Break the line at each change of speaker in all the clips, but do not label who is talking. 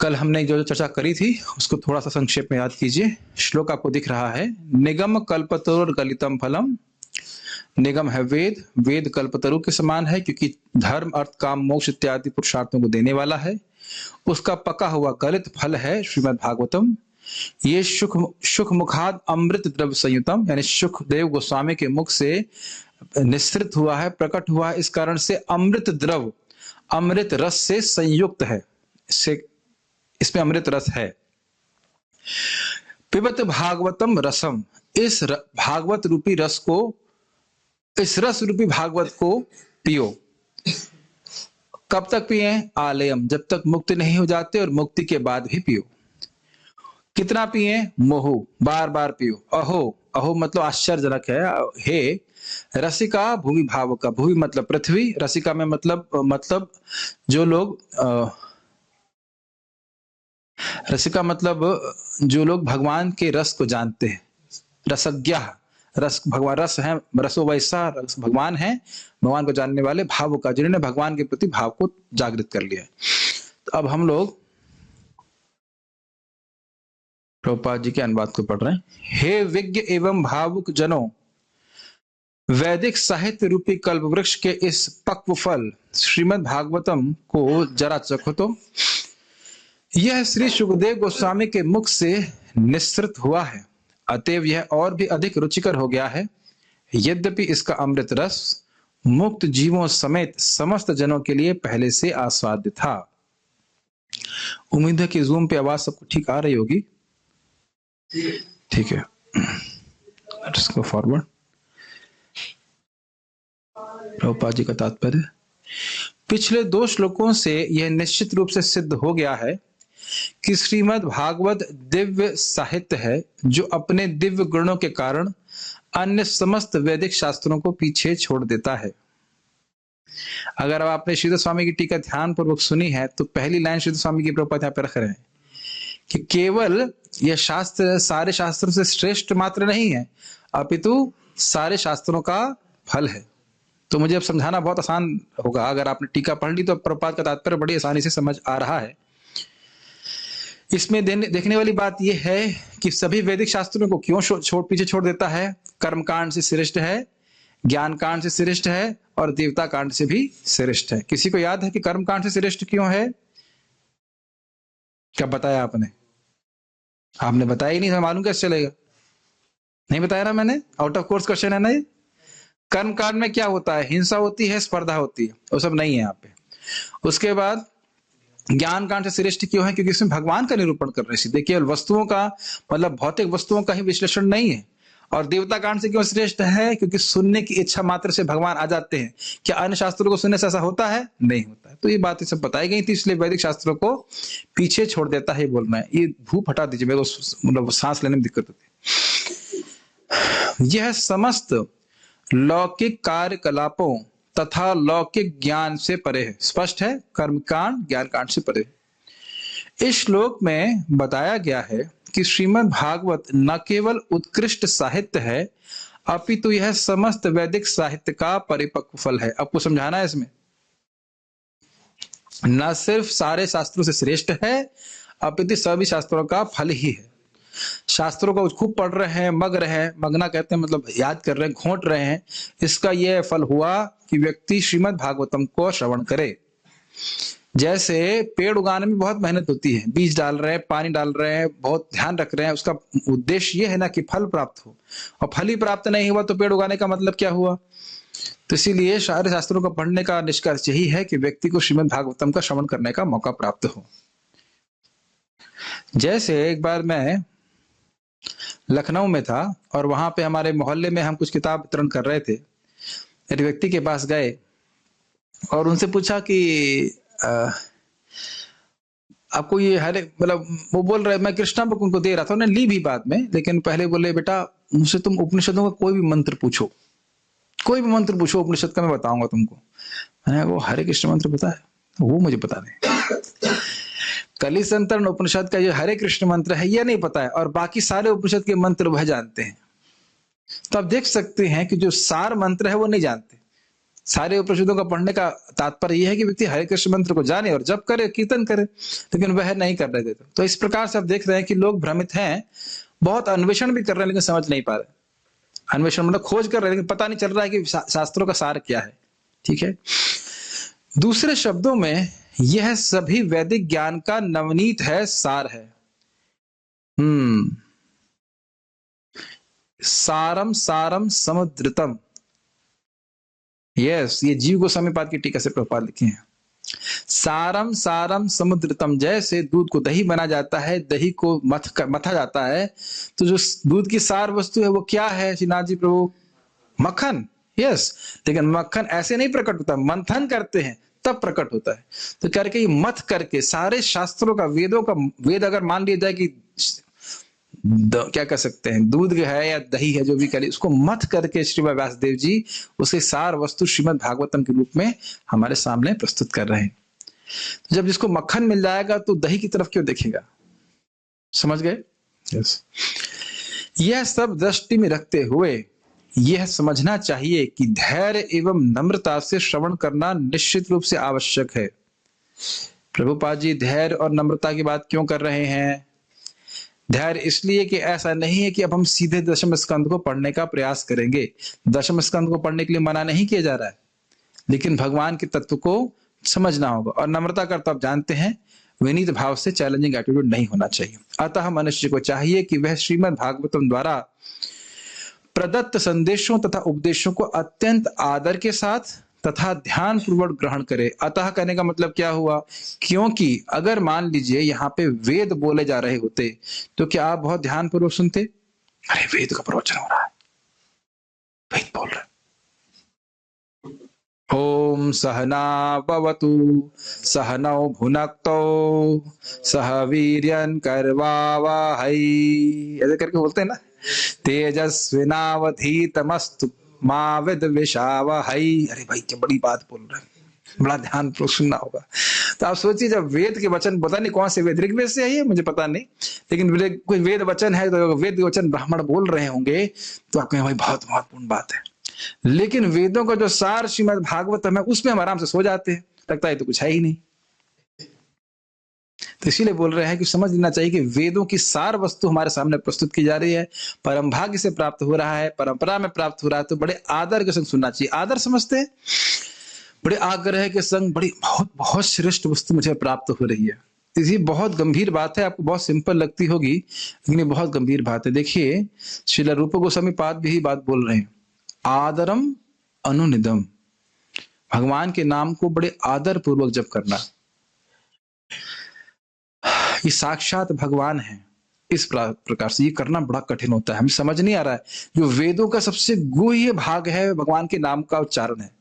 कल हमने जो चर्चा करी थी उसको थोड़ा सा संक्षेप में याद कीजिए। श्लोक आपको दिख रहा है, निगम कल्पतरुर गलितम फलम। निगम है वेद, वेद कल्पतरु के समान है क्योंकि धर्म अर्थ काम मोक्ष इत्यादि पुरुषार्थों को देने वाला है। उसका पका हुआ गलित फल है श्रीमद् भागवतम। ये सुख मुखाद अमृत द्रव्य संयुतम, यानी सुखदेव गोस्वामी के मुख से निस्सृत हुआ है, प्रकट हुआ है, इस कारण से अमृत द्रव अमृत रस से संयुक्त है। इसमें अमृत रस है। पिबत भागवतम रसम, इस भागवत रूपी रस को, इस रस रूपी भागवत को पियो। कब तक पिए? आलयम, जब तक मुक्त नहीं हो जाते, और मुक्ति के बाद भी पियो। कितना पिए? मोहु, बार बार पियो। अहो, अहो मतलब आश्चर्यजनक है। हे रसिका भूमि भाव का, भूमि मतलब पृथ्वी, रसिका में मतलब जो लोग रसिका मतलब जो लोग भगवान के रस को जानते हैं, रसज्ञ, रस भगवान रस है, रसो वैसा रस भगवान है, भगवान को जानने वाले, भाव का जिन्होंने भगवान के प्रति भाव को जागृत कर लिया है। तो अब हम लोग प्रभुपाद जी के अनुवाद को पढ़ रहे हैं। हे विज्ञ एवं भावुक जनों, वैदिक साहित्य रूपी कल्प वृक्ष के इस पक्व फल श्रीमद् भागवतम को जरा चखो तो। यह श्री सुखदेव गोस्वामी के मुख से निस्सृत हुआ है, अतएव यह और भी अधिक रुचिकर हो गया है। यद्यपि इसका अमृत रस मुक्त जीवों समेत समस्त जनों के लिए पहले से आस्वाद्य था। उम्मीद है कि जूम पे आवाज सबको ठीक आ रही होगी। ठीक है, let's go forward. Prabhupada ji का तात्पर्य, पिछले 2 श्लोकों से यह निश्चित रूप से सिद्ध हो गया है कि श्रीमद् भागवत दिव्य साहित्य है जो अपने दिव्य गुणों के कारण अन्य समस्त वैदिक शास्त्रों को पीछे छोड़ देता है। अगर आपने श्रीधर स्वामी की टीका ध्यान पूर्वक सुनी है तो पहली लाइन श्रीधर स्वामी की प्रभुपाद यहाँ पे रख रहे हैं कि केवल यह शास्त्र सारे शास्त्रों से श्रेष्ठ मात्र नहीं है, अपितु सारे शास्त्रों का फल है। तो मुझे अब समझाना बहुत आसान होगा। अगर आपने टीका पढ़ ली तो प्रभुपाद का तात्पर्य बड़ी आसानी से समझ आ रहा है। इसमें देखने वाली बात यह है कि सभी वैदिक शास्त्रों को क्यों पीछे छोड़ देता है। कर्मकांड से श्रेष्ठ है, ज्ञान कांड से श्रेष्ठ है, और देवता कांड से भी श्रेष्ठ है। किसी को याद है कि कर्मकांड से श्रेष्ठ क्यों है? क्या बताया आपने? आपने बताया ही नहीं, मालूम कैसे चलेगा? नहीं बताया ना मैंने, आउट ऑफ कोर्स क्वेश्चन है ना ये। कर्म कांड में क्या होता है? हिंसा होती है, स्पर्धा होती है, वो सब नहीं है यहाँ पे। उसके बाद ज्ञान कांड से श्रेष्ठ क्यों है? क्योंकि इसमें भगवान का निरूपण कर रहे हैं, केवल वस्तुओं का, मतलब भौतिक वस्तुओं का ही विश्लेषण नहीं है। और देवता कांड से क्यों श्रेष्ठ है? क्योंकि सुनने की इच्छा मात्र से भगवान आ जाते हैं। क्या अन्य शास्त्रों को सुनने से ऐसा होता है? नहीं होता है। तो ये बातें सब बताई गई थी, इसलिए वैदिक शास्त्रों को पीछे छोड़ देता है बोलना है। ये भूप हटा दीजिए, मेरे को मतलब सांस लेने में दिक्कत होती है। यह समस्त लौकिक कार्यकलापों तथा लौकिक ज्ञान से परे है। स्पष्ट है, कर्मकांड ज्ञान कांड से परे। इस श्लोक में बताया गया है कि श्रीमद् भागवत न केवल उत्कृष्ट साहित्य है, अपितु यह समस्त वैदिक साहित्य का परिपक्व फल है। आपको समझाना है इसमें, न सिर्फ सारे शास्त्रों से श्रेष्ठ है, अपितु सभी शास्त्रों का फल ही है। शास्त्रों को खूब पढ़ रहे हैं, मग रहे हैं, मगना कहते हैं मतलब याद कर रहे हैं, घोंट रहे हैं, इसका यह फल हुआ कि व्यक्ति श्रीमद् भागवतम को श्रवण करे। जैसे पेड़ उगाने में बहुत मेहनत होती है, बीज डाल रहे हैं, पानी डाल रहे हैं, बहुत ध्यान रख रहे हैं, उसका उद्देश्य यह है ना कि फल प्राप्त हो, और फल ही प्राप्त नहीं हुआ तो पेड़ उगाने का मतलब क्या हुआ? तो इसीलिए सारे शास्त्रों को पढ़ने का निष्कर्ष यही है कि व्यक्ति को श्रीमद् भागवतम का श्रवण करने का मौका प्राप्त हो। जैसे एक बार मैं लखनऊ में था और वहां पे हमारे मोहल्ले में हम कुछ किताब वितरण कर रहे थे। एक व्यक्ति के पास गए और उनसे पूछा कि आपको ये हरे, मतलब वो बोल रहे, मैं कृष्णा बुक उनको दे रहा था, उन्होंने ली भी बाद में, लेकिन पहले बोले बेटा मुझसे तुम उपनिषदों का कोई भी मंत्र पूछो, कोई भी मंत्र पूछो उपनिषद का, मैं बताऊंगा तुमको। मैंने वो हरे कृष्ण मंत्र पता है? वो मुझे पता नहीं। कली संतरण उपनिषद का जो हरे कृष्ण मंत्र है यह नहीं पता है, और बाकी सारे उपनिषद के मंत्र वह जानते हैं। तो आप देख सकते हैं कि जो सार मंत्र है वो नहीं जानते, सारे उपनिषदों का पढ़ने का तात्पर्य यह है कि व्यक्ति हरे कृष्ण मंत्र को जाने और जप करे, कीर्तन करे, लेकिन वह नहीं कर रहे थे। तो इस प्रकार से आप देख रहे हैं कि लोग भ्रमित हैं, बहुत अन्वेषण भी कर रहे हैं लेकिन समझ नहीं पा रहे। अन्वेषण मतलब खोज कर रहे हैं लेकिन पता नहीं चल रहा है कि शास्त्रों का सार क्या है। ठीक है, दूसरे शब्दों में यह सभी वैदिक ज्ञान का नवनीत है, सार है। सारम सारम समुद्रतम। यस, ये जीव गोस्वामी पाद की टीका से प्रभुपाद लिखे हैं। सारम सारम समुद्रतम, जैसे दूध को दही बना जाता है, दही को मथा जाता है, तो जो दूध की सार वस्तु है वो क्या है श्रीनाथ जी प्रभु? मक्खन। यस, लेकिन मक्खन ऐसे नहीं प्रकट होता, मंथन करते हैं तब प्रकट होता है। तो करके मथ करके सारे शास्त्रों का, वेदों का, वेद अगर मान लिया जाए कि क्या कह सकते हैं, दूध है या दही है, जो भी करें, उसको मथ करके श्रीमद् व्यासदेव जी उसे सार वस्तु श्रीमद् भागवतम के रूप में हमारे सामने प्रस्तुत कर रहे हैं। तो जब जिसको मक्खन मिल जाएगा तो दही की तरफ क्यों देखेगा? समझ गए? यस। यह सब दृष्टि में रखते हुए यह समझना चाहिए कि धैर्य एवं नम्रता से श्रवण करना निश्चित रूप से आवश्यक है। प्रभुपाद जी धैर्य और नम्रता की बात क्यों कर रहे हैं? धैर्य इसलिए कि ऐसा नहीं है कि अब हम सीधे दशम स्कंद को पढ़ने का प्रयास करेंगे। दशम स्कंद को पढ़ने के लिए मना नहीं किया जा रहा है, लेकिन भगवान के तत्व को समझना होगा। और नम्रता का तो आप जानते हैं, विनीत भाव से चैलेंजिंग एटीट्यूड नहीं होना चाहिए। अतः मनुष्य को चाहिए कि वह श्रीमद् भागवतम द्वारा प्रदत्त संदेशों तथा उपदेशों को अत्यंत आदर के साथ तथा ध्यान पूर्वक ग्रहण करे। अतः कहने का मतलब क्या हुआ? क्योंकि अगर मान लीजिए यहाँ पे वेद बोले जा रहे होते तो क्या आप बहुत ध्यान पूर्वक सुनते? अरे वेद का प्रवचन हो रहा है, वेद बोल रहे। ओम सहना भवतु सहनौ भुनक्तौ सह वीर्यं करवावहै, ऐसे करके बोलते हैं ना। तेजस्विनावधीतमस्तु मा विद्विषावहै। अरे भाई क्या बड़ी बात बोल रहे हैं, बड़ा ध्यान सुनना होगा। तो आप सोचिए, जब वेद के वचन, पता नहीं कौन से वेद, ऋग्वेद से है ये मुझे पता नहीं, लेकिन कोई वेद वचन है, तो वेद वचन ब्राह्मण बोल रहे होंगे तो आप कहें भाई बहुत महत्वपूर्ण बात है। लेकिन वेदों का जो सार श्रीमद् भागवतम है उसमें हम आराम से सो जाते हैं, लगता है तो कुछ है ही नहीं। तो इसीलिए बोल रहे हैं कि समझ लेना चाहिए कि वेदों की सार वस्तु हमारे सामने प्रस्तुत की जा रही है, परम भाग्य से प्राप्त हो रहा है, परंपरा में प्राप्त हो रहा है, तो बड़े आदर के संग सुनना चाहिए। आदर समझते हैं, बड़े आग्रह के संग बड़ी बहुत बहुत श्रेष्ठ वस्तु मुझे प्राप्त हो रही है। ये बहुत गंभीर बात है, आपको बहुत सिंपल लगती होगी लेकिन ये बहुत गंभीर बात है। देखिए श्रील रूप गोस्वामी पाद भी बात बोल रहे हैं, आदरम अनुनिदम, भगवान के नाम को बड़े आदर पूर्वक जप करना। ये साक्षात भगवान है, इस प्रकार से ये करना बड़ा कठिन होता है, हमें समझ नहीं आ रहा है। जो वेदों का सबसे गुह्य भाग है भगवान के नाम का उच्चारण है।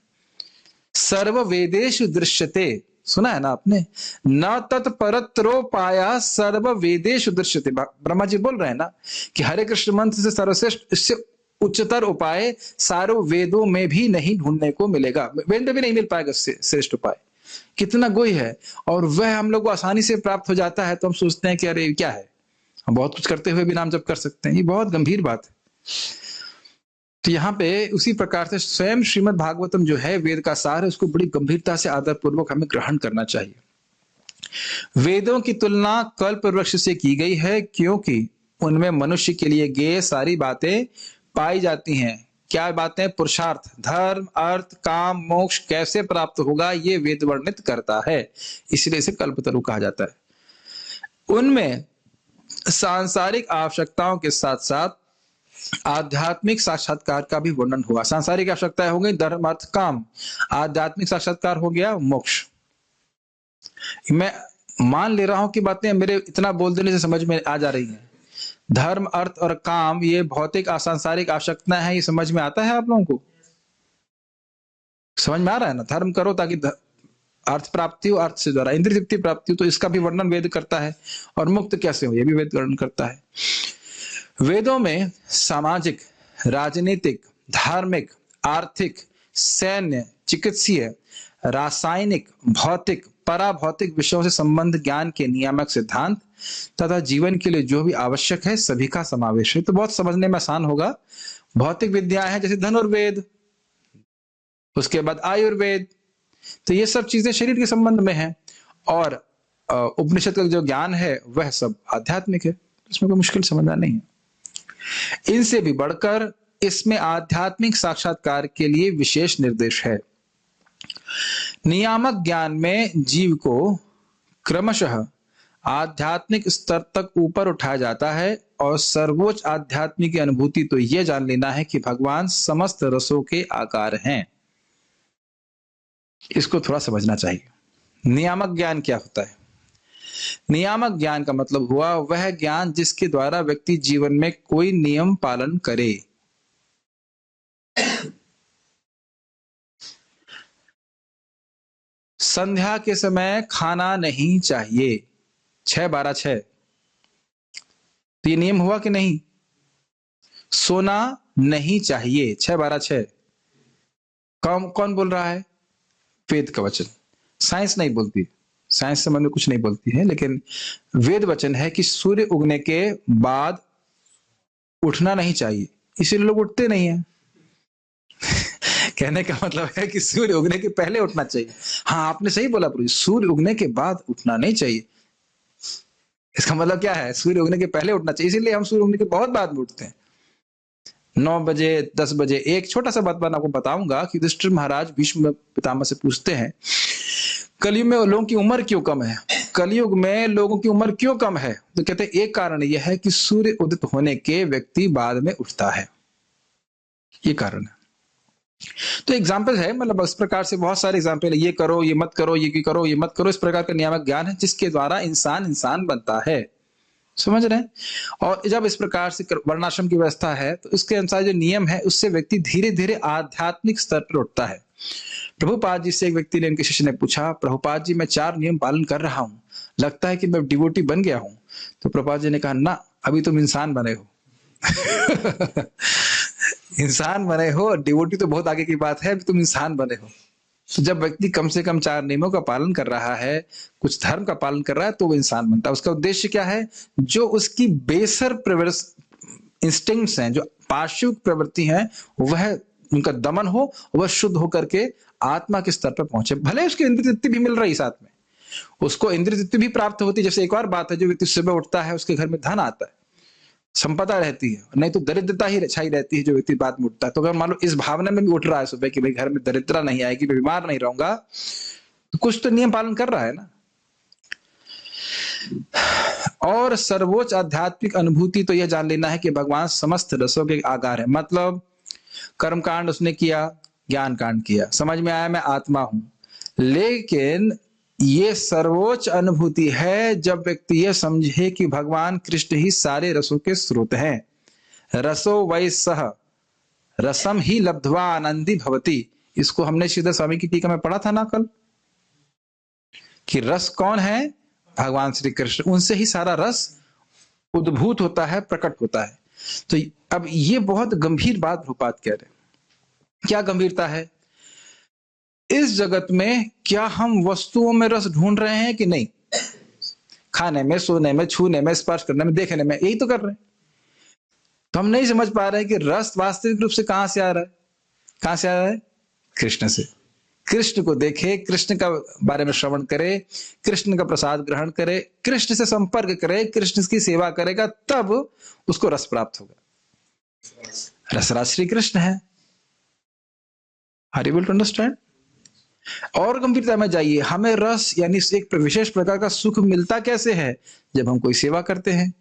सर्व वेदेषु दृश्यते, सुना है ना आपने? न तत्परत्रोपाया सर्व वेदेषु दृश्यते। ब्रह्मा जी बोल रहे हैं ना कि हरे कृष्ण मंत्र से सर्वश्रेष्ठ, इससे उच्चतर उपाय सारों वेदों में भी नहीं ढूंढने को मिलेगा, वेद में भी नहीं मिल पाएगा श्रेष्ठ उपाय। कितना गुह्य है, और वह हम लोग को आसानी से प्राप्त हो जाता है, तो हम सोचते हैं कि अरे क्या है, हम बहुत कुछ करते हुए भी नाम जप कर सकते हैं। ये बहुत गंभीर बात है। तो यहाँ पे उसी प्रकार से स्वयं श्रीमद् भागवतम जो है वेद का सार है, उसको बड़ी गंभीरता से आदर पूर्वक हमें ग्रहण करना चाहिए। वेदों की तुलना कल्प वृक्ष से की गई है क्योंकि उनमें मनुष्य के लिए गेय सारी बातें पाई जाती हैं। क्या बातें? पुरुषार्थ, धर्म, अर्थ, काम, मोक्ष कैसे प्राप्त होगा ये वेद वर्णित करता है, इसलिए इसे कल्पतरु कहा जाता है। उनमें सांसारिक आवश्यकताओं के साथ साथ आध्यात्मिक साक्षात्कार का भी वर्णन हुआ। सांसारिक आवश्यकताएं हो गई धर्म, अर्थ, काम, आध्यात्मिक साक्षात्कार हो गया मोक्ष। मैं मान ले रहा हूं कि बातें मेरे इतना बोल देने से समझ में आ जा रही हैं। धर्म, अर्थ और काम ये भौतिक सांसारिक आवश्यकताएं हैं, ये समझ में आता है आप लोगों को? समझ में आ रहा है ना? धर्म करो ताकि अर्थ प्राप्ति हो, अर्थ से द्वारा इंद्रिय तृप्ति प्राप्ति हो, तो इसका भी वर्णन वेद करता है। और मुक्त कैसे हो ये भी वेद वर्णन करता है। वेदों में सामाजिक, राजनीतिक, धार्मिक, आर्थिक, सैन्य, चिकित्सीय, रासायनिक, भौतिक, पराभौतिक विषयों से संबंध ज्ञान के नियामक सिद्धांत तथा जीवन के लिए जो भी आवश्यक है सभी का समावेश है। तो बहुत समझने में आसान होगा। भौतिक विद्याएं हैं जैसे धनुर्वेद, उसके बाद आयुर्वेद। तो ये सब चीजें शरीर के संबंध में है, और उपनिषद का जो ज्ञान है वह सब आध्यात्मिक है, इसमें कोई मुश्किल समझना नहीं है। इनसे भी बढ़कर इसमें आध्यात्मिक साक्षात्कार के लिए विशेष निर्देश है। नियामक ज्ञान में जीव को क्रमशः आध्यात्मिक स्तर तक ऊपर उठाया जाता है, और सर्वोच्च आध्यात्मिक अनुभूति तो यह जान लेना है कि भगवान समस्त रसों के आकार हैं। इसको थोड़ा समझना चाहिए। नियामक ज्ञान क्या होता है? नियामक ज्ञान का मतलब हुआ वह ज्ञान जिसके द्वारा व्यक्ति जीवन में कोई नियम पालन करे। संध्या के समय खाना नहीं चाहिए, 6-12-6, तो ये नियम हुआ कि नहीं? सोना नहीं चाहिए, 6-12-6, कौन बोल रहा है? वेद का वचन। साइंस नहीं बोलती, साइंस संबंध में कुछ नहीं बोलती है, लेकिन वेद वचन है कि सूर्य उगने के बाद उठना नहीं चाहिए, इसीलिए लोग उठते नहीं है। कहने का मतलब है कि सूर्य उगने के पहले उठना चाहिए। हाँ, आपने सही बोला प्रभु, सूर्य उगने के बाद उठना नहीं चाहिए। इसका मतलब क्या है? सूर्य उगने के पहले उठना चाहिए, इसीलिए हम सूर्य उगने के बहुत बाद में उठते हैं, 9 बजे 10 बजे। एक छोटा सा बात मैं आपको बताऊंगा कि युधिष्ठिर महाराज भीष्म पितामह से पूछते हैं, कलयुग में लोगों की उम्र क्यों कम है? कलयुग में लोगों की उम्र क्यों कम है? तो कहते हैं एक कारण यह है कि सूर्य उदित होने के व्यक्ति बाद में उठता है, ये कारण है। तो एग्जाम्पल है, मतलब इस प्रकार से बहुत सारे एग्जाम्पल है, ये करो ये मत करो, ये करो ये मत करो, इस प्रकार का नियामक ज्ञान है जिसके द्वारा इंसान बनता है। समझ रहे हैं? और जब इस प्रकार से वर्णाश्रम की व्यवस्था है तो उसके अनुसार जो नियम है उससे व्यक्ति धीरे धीरे आध्यात्मिक स्तर पर उठता है। प्रभुपाद जी से एक व्यक्ति ने, उनके शिष्य ने पूछा, प्रभुपाद जी मैं 4 नियम पालन कर रहा हूँ, लगता है कि मैं डिवोटी बन गया हूँ। तो प्रभुपाद जी ने कहा, ना, अभी तुम इंसान बने हो। इंसान बने हो, डिवोटी तो बहुत आगे की बात है, अभी तुम इंसान बने हो। तो जब व्यक्ति कम से कम 4 नियमों का पालन कर रहा है, कुछ धर्म का पालन कर रहा है, तो वो इंसान बनता है। उसका उद्देश्य क्या है? जो उसकी बेसर इंस्टिंक्ट्स हैं, जो पार्श्विक प्रवृत्ति हैं, वह उनका दमन हो, वह शुद्ध होकर के आत्मा के स्तर पर पहुंचे। भले उसको इंद्रिय तृप्ति भी मिल रही साथ में, उसको इंद्रिय तृप्ति भी प्राप्त होती है। जैसे एक और बात है, जो व्यक्ति सुबह उठता है उसके घर में धन आता है, संपदा रहती है, नहीं तो दरिद्रता ही छाई रहती है जो व्यक्ति बाद में उठता है। तो अगर मान लो इस भावना में भी उठ रहा है सुबह कि भाई घर में दरिद्रता नहीं आएगी, मैं बीमार नहीं रहूंगा, तो कुछ तो नियम पालन कर रहा है ना। और सर्वोच्च आध्यात्मिक अनुभूति तो यह जान लेना है कि भगवान समस्त रसों के आकार है। मतलब कर्म कांड उसने किया, ज्ञान कांड किया, समझ में आया मैं आत्मा हूं, लेकिन ये सर्वोच्च अनुभूति है जब व्यक्ति यह समझे कि भगवान कृष्ण ही सारे रसों के स्रोत हैं। रसो वै सह रसम ही लब्ध्वा आनंदी भवति। इसको हमने श्रीधर स्वामी की टीका में पढ़ा था ना कल, कि रस कौन है? भगवान श्री कृष्ण, उनसे ही सारा रस उद्भूत होता है, प्रकट होता है। तो अब ये बहुत गंभीर बात प्रभुपाद कह रहे हैं। क्या गंभीरता है? इस जगत में क्या हम वस्तुओं में रस ढूंढ रहे हैं कि नहीं? खाने में, सोने में, छूने में, स्पर्श करने में, देखने में, यही तो कर रहे हैं। तो हम नहीं समझ पा रहे हैं कि रस वास्तविक रूप से कहां से आ रहा है? कहां से आ रहा है? कृष्ण से। कृष्ण को देखे, कृष्ण का बारे में श्रवण करे, कृष्ण का प्रसाद ग्रहण करे, कृष्ण से संपर्क करे, कृष्ण की सेवा करेगा, तब उसको रस प्राप्त होगा। रसराज श्री कृष्ण है। Are you able to understand? और गंभीरता में जाइए, हमें रस यानी एक विशेष प्रकार का सुख मिलता कैसे है? जब हम कोई सेवा करते हैं।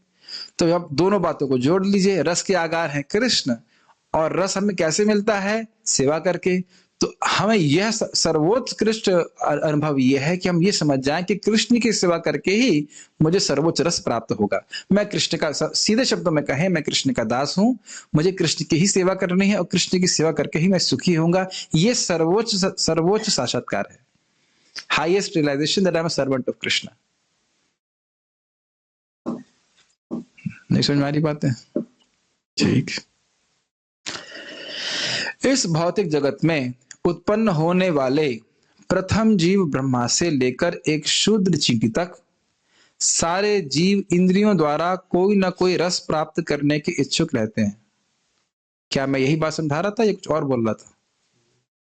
तो अब दोनों बातों को जोड़ लीजिए, रस के आगार हैं कृष्ण, और रस हमें कैसे मिलता है? सेवा करके। तो हमें यह सर्वोत्कृष्ट अनुभव यह है कि हम ये समझ जाएं कि कृष्ण की सेवा करके ही मुझे सर्वोच्च रस प्राप्त होगा। मैं कृष्ण का, सीधे शब्दों में कहें, मैं कृष्ण का दास हूं, मुझे कृष्ण की ही सेवा करनी है, और कृष्ण की सेवा करके ही मैं सुखी होऊंगा। ये सर्वोच्च साक्षात्कार है। Highest realisation that I am a servant of Krishna. नहीं समझ में आ रही बातें? ठीक। इस भौतिक जगत में उत्पन्न होने वाले प्रथम जीव ब्रह्मा से लेकर एक शूद्र चींटी तक सारे जीव इंद्रियों द्वारा कोई ना कोई रस प्राप्त करने के इच्छुक रहते हैं। क्या मैं यही बात समझा रहा था या कुछ और बोल रहा था?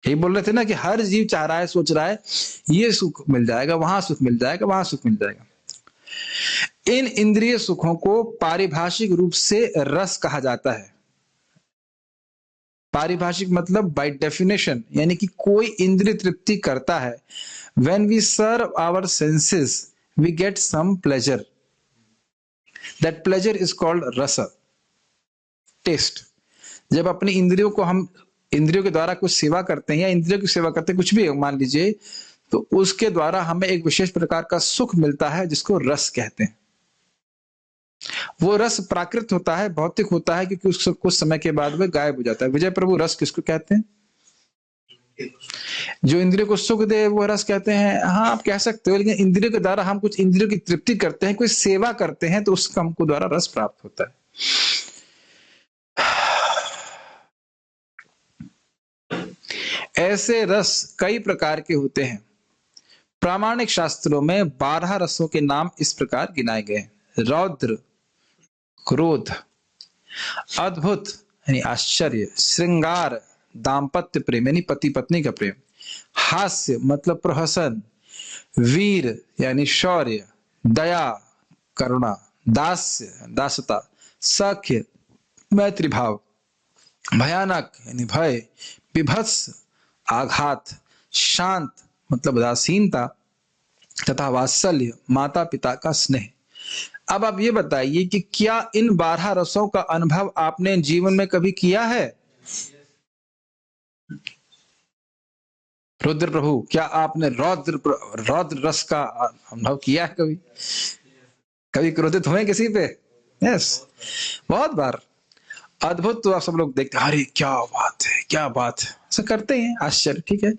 यही बोल रहे थे ना कि हर जीव चाह रहा है, सोच रहा है ये सुख मिल जाएगा, वहां सुख मिल जाएगा, वहां सुख मिल जाएगा। इन इंद्रिय सुखों को पारिभाषिक रूप से रस कहा जाता है। पारिभाषिक मतलब बाय डेफिनेशन, यानी कि कोई इंद्रिय तृप्ति करता है। When we serve our senses we get some pleasure, that pleasure is called rasa, taste. जब अपनी इंद्रियों को हम इंद्रियों के द्वारा कुछ सेवा करते हैं या इंद्रियों की सेवा करते हैं, कुछ भी मान लीजिए, तो उसके द्वारा हमें एक विशेष प्रकार का सुख मिलता है जिसको रस कहते हैं। वो रस प्राकृत होता है, भौतिक होता है, क्योंकि उस कुछ समय के बाद वह गायब हो जाता है। विजय प्रभु, रस किसको कहते हैं? जो इंद्रियों को सुख दे वो रस कहते हैं। हाँ, आप कह सकते हो, लेकिन इंद्रियों के द्वारा हम कुछ इंद्रियों की तृप्ति करते हैं, कोई सेवा करते हैं, तो उसका हमको द्वारा रस प्राप्त होता है। ऐसे रस कई प्रकार के होते हैं। प्रामाणिक शास्त्रों में 12 रसों के नाम इस प्रकार गिनाए गए हैं। रौद्र, क्रोध, अद्भुत यानी आश्चर्य, श्रृंगार दाम्पत्य प्रेम यानी पति पत्नी का प्रेम, हास्य मतलब प्रहसन, वीर यानी शौर्य, दया करुणा, दास्य दासता, सख्य मैत्री भाव, भयानक यानी भय, विभत्स आघात, शांत मतलब उदासीनता, तथा वात्सल्य माता पिता का स्नेह। अब आप ये बताइए कि क्या इन 12 रसों का अनुभव आपने जीवन में कभी किया है? रुद्र प्रभु, क्या आपने रौद्र रस का अनुभव किया है कभी? कभी क्रोधित हुए किसी पे? यस, बहुत बार। अद्भुत तो आप सब लोग देखते हैं, अरे क्या बात है, क्या बात है, ऐसा करते हैं, आश्चर्य, ठीक है।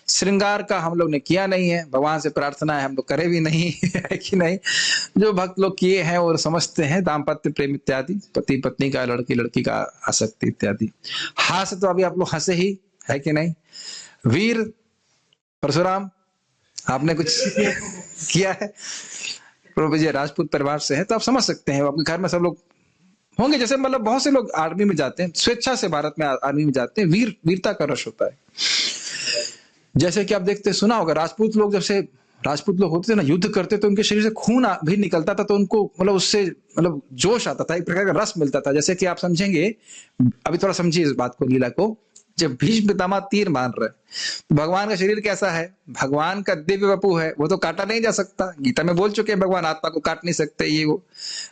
श्रृंगार का हम लोग ने किया नहीं है, भगवान से प्रार्थना है हम लोग करे भी नहीं है कि नहीं। जो भक्त लोग किए हैं और समझते हैं, दाम्पत्य प्रेम इत्यादि, पति पत्नी का, लड़की लड़की का आसक्ति इत्यादि। हास्य तो अभी आप लोग हंसे ही, है कि नहीं। वीर, परशुराम, आपने कुछ किया है? प्रभु जी राजपूत परिवार से है तो आप समझ सकते हैं, आपके घर में सब लोग होंगे। जैसे मतलब बहुत से लोग आर्मी में जाते हैं, स्वेच्छा से भारत में आर्मी में जाते हैं, वीरता का रस होता है। जैसे कि आप देखते सुना होगा, राजपूत लोग, जब से राजपूत लोग होते थे ना, युद्ध करते तो उनके शरीर से खून भी निकलता था, तो उनको मतलब उससे मतलब जोश आता था, एक प्रकार का रस मिलता था। जैसे कि आप समझेंगे, अभी थोड़ा समझिए इस बात को, लीला को। जब भीष्म पितामह तीर मार रहे, तो भगवान का शरीर कैसा है? भगवान का दिव्य वपु है, वो तो काटा नहीं जा सकता। गीता में बोल चुके हैं भगवान आत्मा को काट नहीं सकते, ये वो।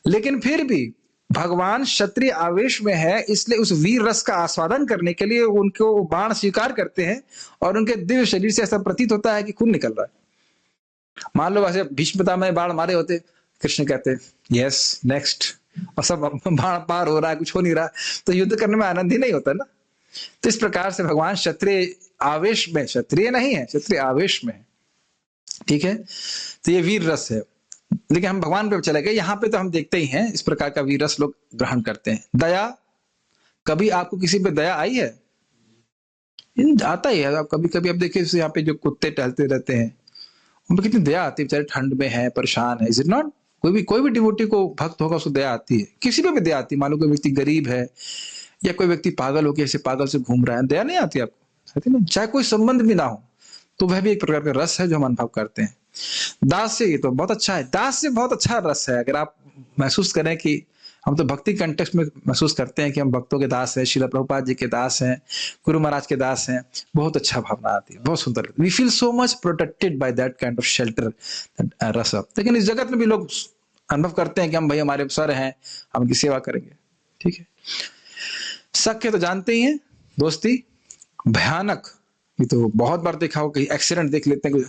लेकिन फिर भी भगवान क्षत्रिय आवेश में है, इसलिए उस वीर रस का आस्वादन करने के लिए उनको बाण स्वीकार करते हैं, और उनके दिव्य शरीर से ऐसा प्रतीत होता है कि खून निकल रहा है। मान लो वैसे भीष्म पितामह बाण मारे होते, कृष्ण कहते यस नेक्स्ट, और सब बाण पार हो रहा है, कुछ हो नहीं रहा, तो युद्ध करने में आनंद ही नहीं होता ना। तो इस प्रकार से भगवान क्षत्रिय आवेश में, क्षत्रिय नहीं है, क्षत्रिय आवेश में है, ठीक है। तो ये वीर रस है। लेकिन हम भगवान पे चले गए, यहाँ पे तो हम देखते ही हैं इस प्रकार का वीर रस लोग ग्रहण करते हैं। दया, कभी आपको किसी पे दया आई है? आता ही है। कभी कभी आप देखिए, यहाँ पे जो कुत्ते टहलते रहते हैं, उन पर कितनी दया आती है, बेचारे ठंड में है, परेशान है। Is it not? कोई भी डिवोटी को, भक्त होगा, उसको दया आती है, किसी पे भी दया आती है। मान लो कोई व्यक्ति गरीब है या कोई व्यक्ति पागल होकर ऐसे पागल से घूम रहा है, दया नहीं आती आपको? चाहे कोई संबंध भी ना हो, तो वह भी एक प्रकार का रस है जो हम अनुभव करते हैं। दास्य, ये तो बहुत अच्छा है, दास्य बहुत अच्छा रस है। अगर आप महसूस करें कि हम तो भक्ति कंटेक्स्ट में महसूस करते हैं कि हम भक्तों के दास हैं, श्रील प्रभुपाद जी के दास हैं, गुरु महाराज के दास हैं, बहुत अच्छा भावना आती है, बहुत सुंदर। We feel so much protected by that kind of shelter, rasa. लेकिन इस जगत में भी लोग अनुभव करते हैं कि हम भाई हमारे सर हैं, हम उनकी सेवा करेंगे, ठीक है। सख्य तो जानते ही हैं, दोस्ती। भयानक, ये तो बहुत बार देखा हो, कहीं एक्सीडेंट देख लेते हैं,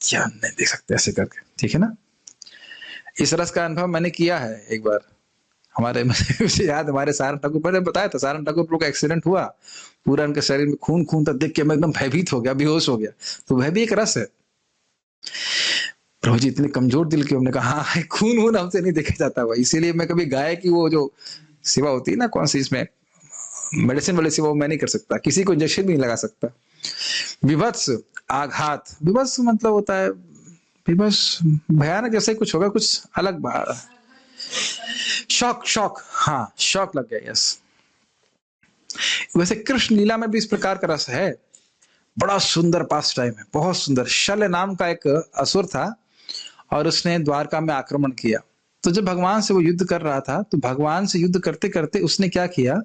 क्या नहीं देख सकते ऐसे करके, ठीक है ना। इस रस का अनुभव मैंने किया है एक बार। हमारे मुझे याद, हमारे सारन ठाकुर, मैंने बताया था, सारन ठाकुर का एक्सीडेंट हुआ, पूरा उनके शरीर में खून खून था, देख के मैं एकदम भयभीत हो गया, बेहोश हो गया। तो वह भी एक रस है। प्रभु जी इतने कमजोर दिल के, हमने कहा हाँ, खून वून हमसे नहीं देखा जाता हुआ, इसीलिए मैं कभी गाय की वो जो सेवा होती है ना, कौन सी इसमें मेडिसिन वाली सेवा, मैं नहीं कर सकता, किसी को इंजेक्शन भी नहीं लगा सकता। विभत्स आघात, विभत्स मतलब होता है विभत्स, भयानक जैसे कुछ होगा, कुछ अलग। शौक, हाँ शौक लग गया, यस। वैसे कृष्ण लीला में भी इस प्रकार का रस है। बड़ा सुंदर पास टाइम है, बहुत सुंदर। शल्य नाम का एक असुर था और उसने द्वारका में आक्रमण किया। तो जब भगवान से वो युद्ध कर रहा था, तो भगवान से युद्ध करते करते उसने क्या किया,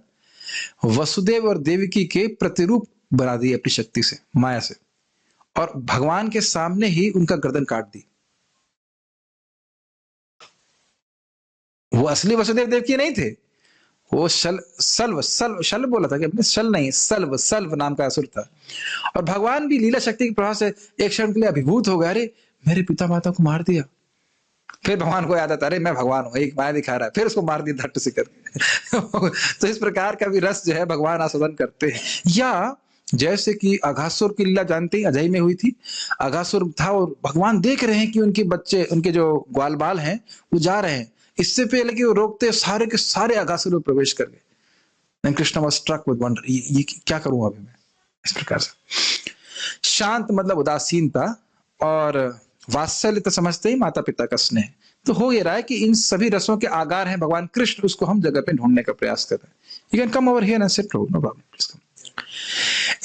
वसुदेव और देवकी के प्रतिरूप बना दिए अपनी शक्ति से, माया से, और भगवान के सामने ही उनका गर्दन काट दी। वो असली वसुदेव देवकी नहीं थे, वो शल्व बोला था कि अपने, शल नहीं, सल्व नाम का असुर था। और भगवान भी लीला शक्ति के प्रभाव से एक क्षण के लिए अभिभूत हो गया, अरे मेरे पिता माता को मार दिया। फिर भगवान को याद आता, अरे मैं भगवान हूं, एक माया दिखा रहा है, फिर उसको मार दिया धट्ट से करके। तो इस प्रकार का भी रस जो है भगवान आस्वादन करते हैं। या जैसे कि अघासुर की लीला जानते ही, अजय में हुई थी। अघासुर था और भगवान देख रहे हैं कि उनके बच्चे, उनके जो ग्वाल बाल हैं वो जा रहे हैं, इससे पहले कि वो रोकते सारे के सारे अघासुर में प्रवेश कर गए। Then Krishna was struck with wonder, ये क्या करूं अभी मैं, इस प्रकार से। शांत मतलब उदासीनता, और वात्सल्य तो समझते ही माता पिता का स्नेह। तो हो ये रहा है कि इन सभी रसों के आगार हैं भगवान कृष्ण, उसको हम जगह पे ढूंढने का प्रयास कर रहे हैं। You can come over here and sit, no problem.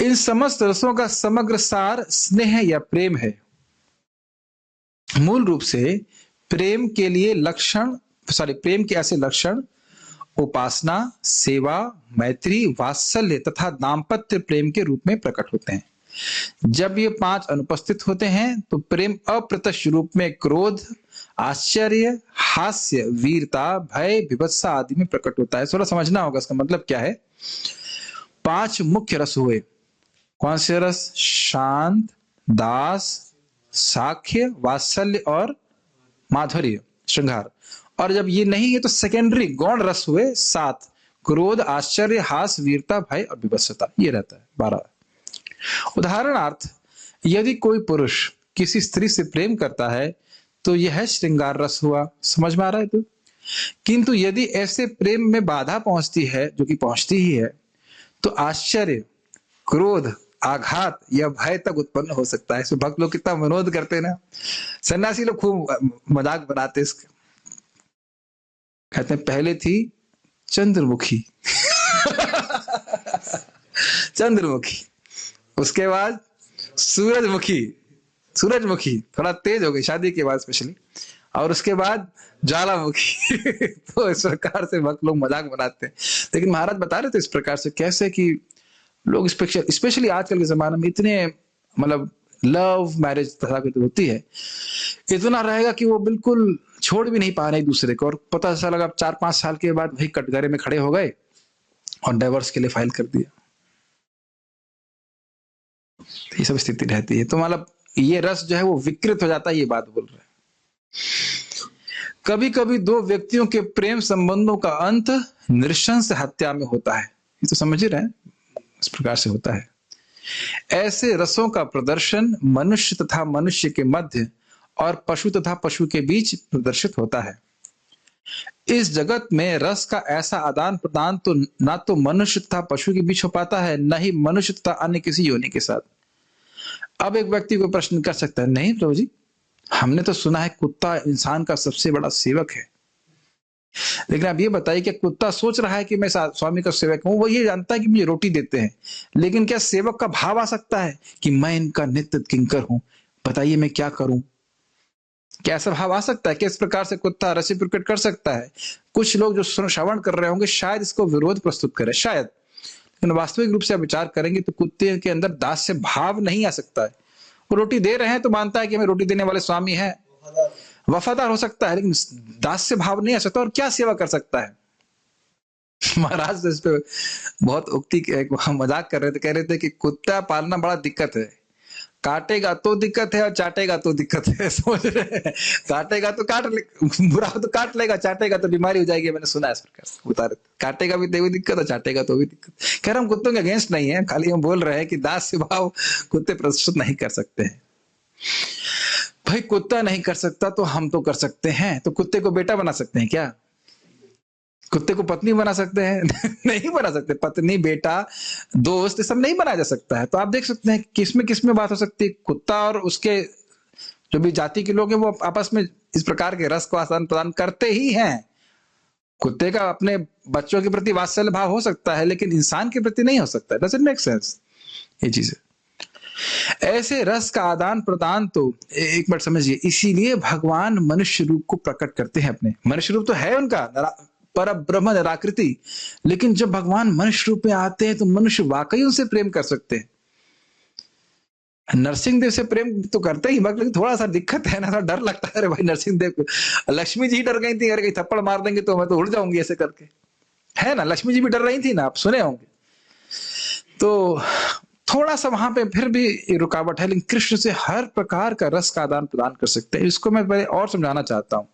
इन समस्त रसों का समग्र सार स्नेह या प्रेम है। मूल रूप से प्रेम के लिए लक्षण, प्रेम के ऐसे लक्षण उपासना, सेवा, मैत्री, वात्सल्य तथा दाम्पत्य प्रेम के रूप में प्रकट होते हैं। जब ये पांच अनुपस्थित होते हैं तो प्रेम अप्रत्यक्ष रूप में क्रोध, आश्चर्य, हास्य, वीरता, भय, विभत्सा आदि में प्रकट होता है। थोड़ा समझना होगा इसका मतलब क्या है। पांच मुख्य रस हुए, कौन से रस? शांत, दास, साख्य, वात्सल्य और माधुर्य, श्रृंगार। और जब ये नहीं है तो सेकेंडरी गौण रस हुए 7, क्रोध, आश्चर्य, हास, वीरता, भय और विभत्सता, ये रहता है 12। उदाहरणार्थ, यदि कोई पुरुष किसी स्त्री से प्रेम करता है तो यह श्रृंगार रस हुआ, समझ में आ रहा है? तो किंतु यदि ऐसे प्रेम में बाधा पहुंचती है, जो कि पहुंचती ही है, तो आश्चर्य, क्रोध, आघात या भय तक उत्पन्न हो सकता है। इसमें भक्त लोग कितना विनोद करते हैं ना, सन्यासी लोग खूब मजाक बनाते इसका। कहते हैं पहले थी चंद्रमुखी चंद्रमुखी, उसके बाद सूरजमुखी, थोड़ा तेज हो गई शादी के बाद स्पेशली, और उसके बाद ज्वालामुखी। तो इस प्रकार से भक्त लोग मजाक बनाते हैं। लेकिन महाराज बता रहे थे इस प्रकार से कैसे कि लोग स्पेशली आजकल के जमाने में इतने, मतलब लव मैरिज तरह की होती है, इतना रहेगा कि वो बिल्कुल छोड़ भी नहीं पा रहे एक दूसरे को, और पता चला लगा 4-5 साल के बाद वही कटघरे में खड़े हो गए और डाइवोर्स के लिए फाइल कर दिया। ये सब स्थिति रहती है। तो मतलब ये रस जो है वो विकृत हो जाता है, ये बात बोल रहे हैं। कभी कभी दो व्यक्तियों के प्रेम संबंधों का अंत नृशंस हत्या में होता है, ये तो समझ ही रहे हैं, इस प्रकार से होता है। ऐसे रसों का प्रदर्शन मनुष्य तथा मनुष्य के मध्य और पशु तथा पशु के बीच प्रदर्शित होता है। इस जगत में रस का ऐसा आदान प्रदान तो ना तो मनुष्य तथा पशु के बीच हो पाता है, न ही मनुष्य तथा अन्य किसी योनि के साथ। अब एक व्यक्ति को प्रश्न कर सकता है, नहीं प्रभु जी, हमने तो सुना है कुत्ता इंसान का सबसे बड़ा सेवक है, लेकिन आप ये बताइए कि कुत्ता सोच रहा है कि मैं स्वामी का सेवक हूं? वो ये जानता है कि मुझे रोटी देते हैं, लेकिन क्या सेवक का भाव आ सकता है कि मैं इनका नित्य किंकर हूं, बताइए मैं क्या करूं? क्या ऐसा भाव आ सकता है? किस प्रकार से कुत्ता रसी प्रकट कर सकता है? कुछ लोग जो श्रवण कर रहे होंगे शायद इसको विरोध प्रस्तुत करें, शायद, लेकिन वास्तविक रूप से आप विचार करेंगे तो कुत्ते के अंदर दास्य भाव नहीं आ सकता है। वो रोटी दे रहे हैं तो मानता है कि हमें रोटी देने वाले स्वामी है, वफादार हो सकता है, लेकिन दास्य भाव नहीं आ सकता। और क्या सेवा कर सकता है? महाराज इस पे बहुत उक्ति, मजाक कर रहे थे, कह रहे थे कि कुत्ता पालना बड़ा दिक्कत है, काटेगा तो दिक्कत है और चाटेगा तो दिक्कत है। समझ रहे हैं? काटेगा तो काट ले, बुरा तो काट लेगा, चाटेगा तो बीमारी हो जाएगी। मैंने सुना है इस प्रकार से बता रहे थे, काटेगा भी तो भी दिक्कत और चाटेगा तो भी दिक्कत। कह रहा हम कुत्तों के अगेंस्ट नहीं है, खाली हम बोल रहे हैं कि दास्य भाव कुत्ते प्रदर्शित नहीं कर सकते हैं। भाई कुत्ता नहीं कर सकता तो हम तो कर सकते हैं। तो कुत्ते को बेटा बना सकते हैं क्या? कुत्ते को पत्नी बना सकते हैं? नहीं बना सकते। पत्नी, बेटा, दोस्त, सब नहीं बनाया जा सकता है। तो आप देख सकते हैं किसमें बात हो सकती है। कुत्ता और उसके जो भी जाति के लोग हैं वो आपस में इस प्रकार के रस को आदान प्रदान करते ही हैं। कुत्ते का अपने बच्चों के प्रति वात्सल्य भाव हो सकता है, लेकिन इंसान के प्रति नहीं हो सकता। डजंट मेक सेंस ये चीजें। ऐसे रस का आदान प्रदान तो एक बार समझिए, इसीलिए भगवान मनुष्य रूप को प्रकट करते हैं अपने। मनुष्य रूप तो है उनका, पर ब्रह्म निराकृति, लेकिन जब भगवान मनुष्य रूप में आते हैं तो मनुष्य वाकई उनसे प्रेम कर सकते हैं। नरसिंह देव से प्रेम तो करते ही भक्त, लेकिन थोड़ा सा दिक्कत है ना, थोड़ा डर लगता है। अरे भाई नरसिंह देव को लक्ष्मी जी डर गई थी, अरे कहीं थप्पड़ मार देंगे तो मैं तो उड़ जाऊंगी ऐसे करके, है ना। लक्ष्मी जी भी डर रही थी ना, आप सुने होंगे। तो थोड़ा सा वहां पे फिर भी रुकावट है, लेकिन कृष्ण से हर प्रकार का रस का आदान प्रदान कर सकते हैं। इसको मैं पहले और समझाना चाहता हूं।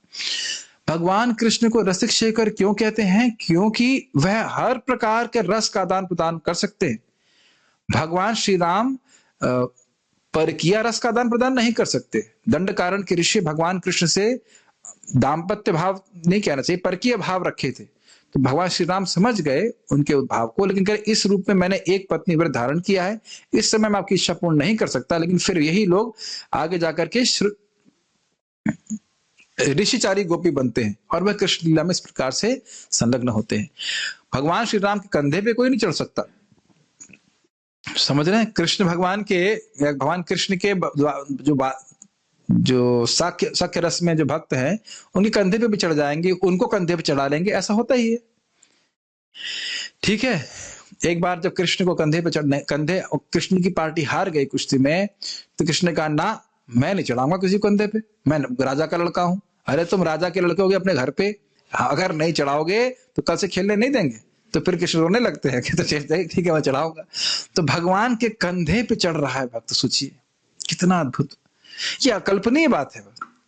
भगवान कृष्ण को रसिक शेखर क्यों कहते हैं? क्योंकि वह हर प्रकार के रस का आदान प्रदान कर सकते हैं। भगवान श्री राम परकीय रस का आदान प्रदान नहीं कर सकते। दंड कारण के ऋषि भगवान कृष्ण से दाम्पत्य भाव नहीं कहना चाहिए, परकीय भाव रखे थे। तो भगवान श्री राम समझ गए उनके भाव को, लेकिन कह इस रूप में मैंने एक पत्नी व्रत धारण किया है, इस समय मैं आपकी इच्छा पूर्ण नहीं कर सकता। लेकिन फिर यही लोग आगे जाकर के ऋषिचारी गोपी बनते हैं और वह कृष्ण लीला में इस प्रकार से संलग्न होते हैं। भगवान श्री राम के कंधे पे कोई नहीं चढ़ सकता, समझ रहे हैं। कृष्ण भगवान कृष्ण के जो साक्य रस में जो भक्त हैं, उनके कंधे पे भी चढ़ जाएंगे, उनको कंधे पे चढ़ा लेंगे, ऐसा होता ही है। ठीक है। एक बार जब कृष्ण को कंधे कृष्ण की पार्टी हार गई कुश्ती में, तो कृष्ण ने कहा ना, मैं नहीं चढ़ाऊंगा किसी कंधे पे, मैं राजा का लड़का हूं। अरे तुम राजा के लड़के होगे अपने घर पे, अगर नहीं चढ़ाओगे तो कल से खेलने नहीं देंगे। तो फिर कृष्ण रोने लगते हैं कि तो ठीक है मैं चढ़ाऊंगा। तो भगवान के कंधे पे चढ़ रहा है भक्त, सोचिए कितना अद्भुत। ये अकल्पनीय बात है।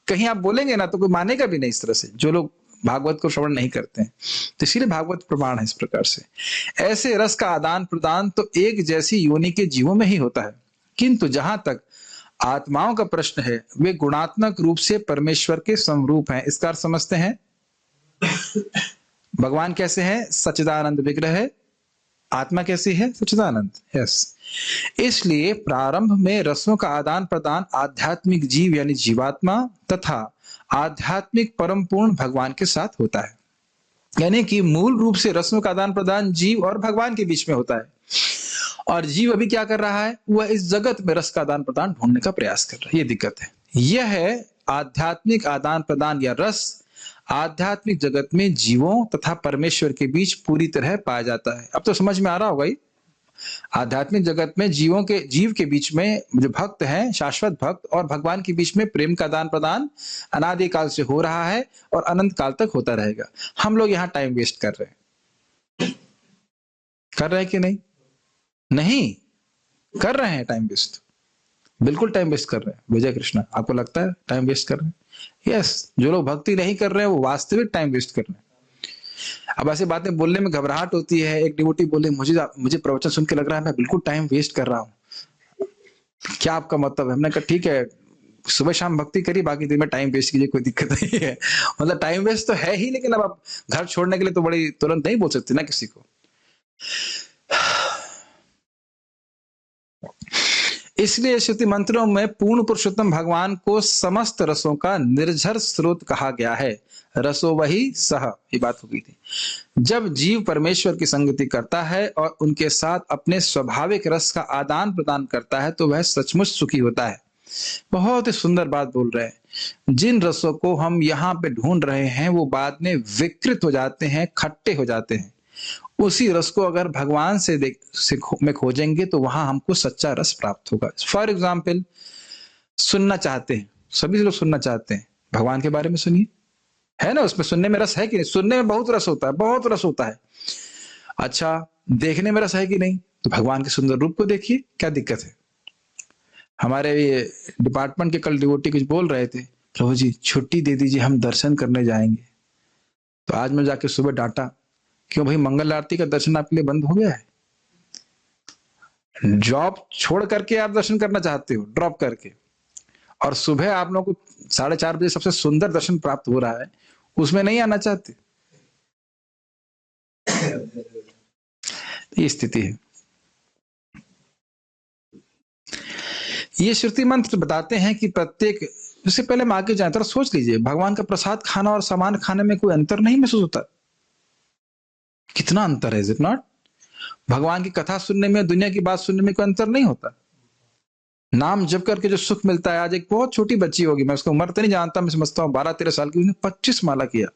कहीं आप बोलेंगे ना तो कोई मानेगा भी नहीं इस तरह से, जो लोग भागवत को श्रवण नहीं करते हैं। तो इसीलिए भागवत प्रमाण है इस प्रकार से। ऐसे रस का आदान प्रदान तो एक जैसी योनि के जीवों में ही होता है, किंतु जहां तक आत्माओं का प्रश्न है, वे गुणात्मक रूप से परमेश्वर के समरूप हैं। इसका अर्थ समझते हैं। भगवान कैसे हैं? सच्चिदानंद विग्रह है। आत्मा कैसी है? सच्चिदानंद। यस। इसलिए प्रारंभ में रसों का आदान प्रदान आध्यात्मिक जीव यानी जीवात्मा तथा आध्यात्मिक परम पूर्ण भगवान के साथ होता है। यानी कि मूल रूप से रसों का आदान प्रदान जीव और भगवान के बीच में होता है, और जीव अभी क्या कर रहा है? वह इस जगत में रस का आदान प्रदान ढूंढने का प्रयास कर रहा है। ये दिक्कत है। यह है आध्यात्मिक आदान प्रदान या रस आध्यात्मिक जगत में जीवों तथा परमेश्वर के बीच पूरी तरह पाया जाता है। अब तो समझ में आ रहा होगा ही। आध्यात्मिक जगत में जीव के बीच में जो भक्त हैं, शाश्वत भक्त, और भगवान के बीच में प्रेम का आदान प्रदान अनादि काल से हो रहा है और अनंत काल तक होता रहेगा। हम लोग यहाँ टाइम वेस्ट कर रहे हैं कि नहीं? नहीं कर रहे हैं टाइम वेस्ट, बिल्कुल टाइम वेस्ट कर रहे हैं। विजय कृष्णा, आपको लगता है टाइम वेस्ट कर रहे हैं? यस। जो लोग भक्ति नहीं कर रहे हैं वो वास्तविक टाइम वेस्ट कर रहे हैं। अब ऐसी बातें बोलने में घबराहट होती है। एक डिवोटी बोले मुझे प्रवचन सुन के लग रहा है मैं बिल्कुल टाइम वेस्ट कर रहा हूँ, क्या आपका मतलब है? हमने कहा ठीक है, सुबह शाम भक्ति करिए, बाकी दिन में टाइम वेस्ट कीजिए, कोई दिक्कत नहीं है। मतलब टाइम वेस्ट तो है ही, लेकिन अब आप घर छोड़ने के लिए तो बड़ी तुरंत नहीं बोल सकते ना किसी को। इसलिए श्रुति मंत्रों में पूर्ण पुरुषोत्तम भगवान को समस्त रसों का निर्झर स्रोत कहा गया है। रसो वही सह, ये बात हो गई थी। जब जीव परमेश्वर की संगति करता है और उनके साथ अपने स्वाभाविक रस का आदान प्रदान करता है तो वह सचमुच सुखी होता है। बहुत ही सुंदर बात बोल रहे हैं। जिन रसों को हम यहाँ पे ढूंढ रहे हैं वो बाद में विकृत हो जाते हैं, खट्टे हो जाते हैं। उसी रस को अगर भगवान में खोजेंगे तो वहां हमको सच्चा रस प्राप्त होगा। फॉर एग्जाम्पल, सुनना चाहते हैं, सभी लोग सुनना चाहते हैं, भगवान के बारे में सुनिए, है ना। उसमें सुनने में रस है कि नहीं? सुनने में बहुत रस होता है, बहुत रस होता है। अच्छा, देखने में रस है कि नहीं? तो भगवान के सुंदर रूप को देखिए, क्या दिक्कत है? हमारे डिपार्टमेंट के कल डिवोटी कुछ बोल रहे थे, प्रभु जी छुट्टी दे दीजिए, हम दर्शन करने जाएंगे। तो आज मैं जाके सुबह डांटा, क्यों भाई, मंगल आरती का दर्शन आपके लिए बंद हो गया है? जॉब छोड़ करके आप दर्शन करना चाहते हो, ड्रॉप करके, और सुबह आप लोगों को 4:30 बजे सबसे सुंदर दर्शन प्राप्त हो रहा है, उसमें नहीं आना चाहते? ये स्थिति है। ये श्रुति मंत्र बताते हैं कि प्रत्येक, इससे पहले हम आगे जाए, थोड़ा सोच लीजिए, भगवान का प्रसाद खाना और सामान खाने में कोई अंतर नहीं महसूस होता? कितना अंतर है, इज इट नॉट? भगवान की कथा सुनने में, दुनिया की बात सुनने में कोई अंतर नहीं होता। नाम जप करके जो सुख मिलता है। आज एक बहुत छोटी बच्ची होगी, मैं उसको उम्र तो नहीं जानता, मैं समझता हूँ 12-13 साल की, उसने 25 माला किया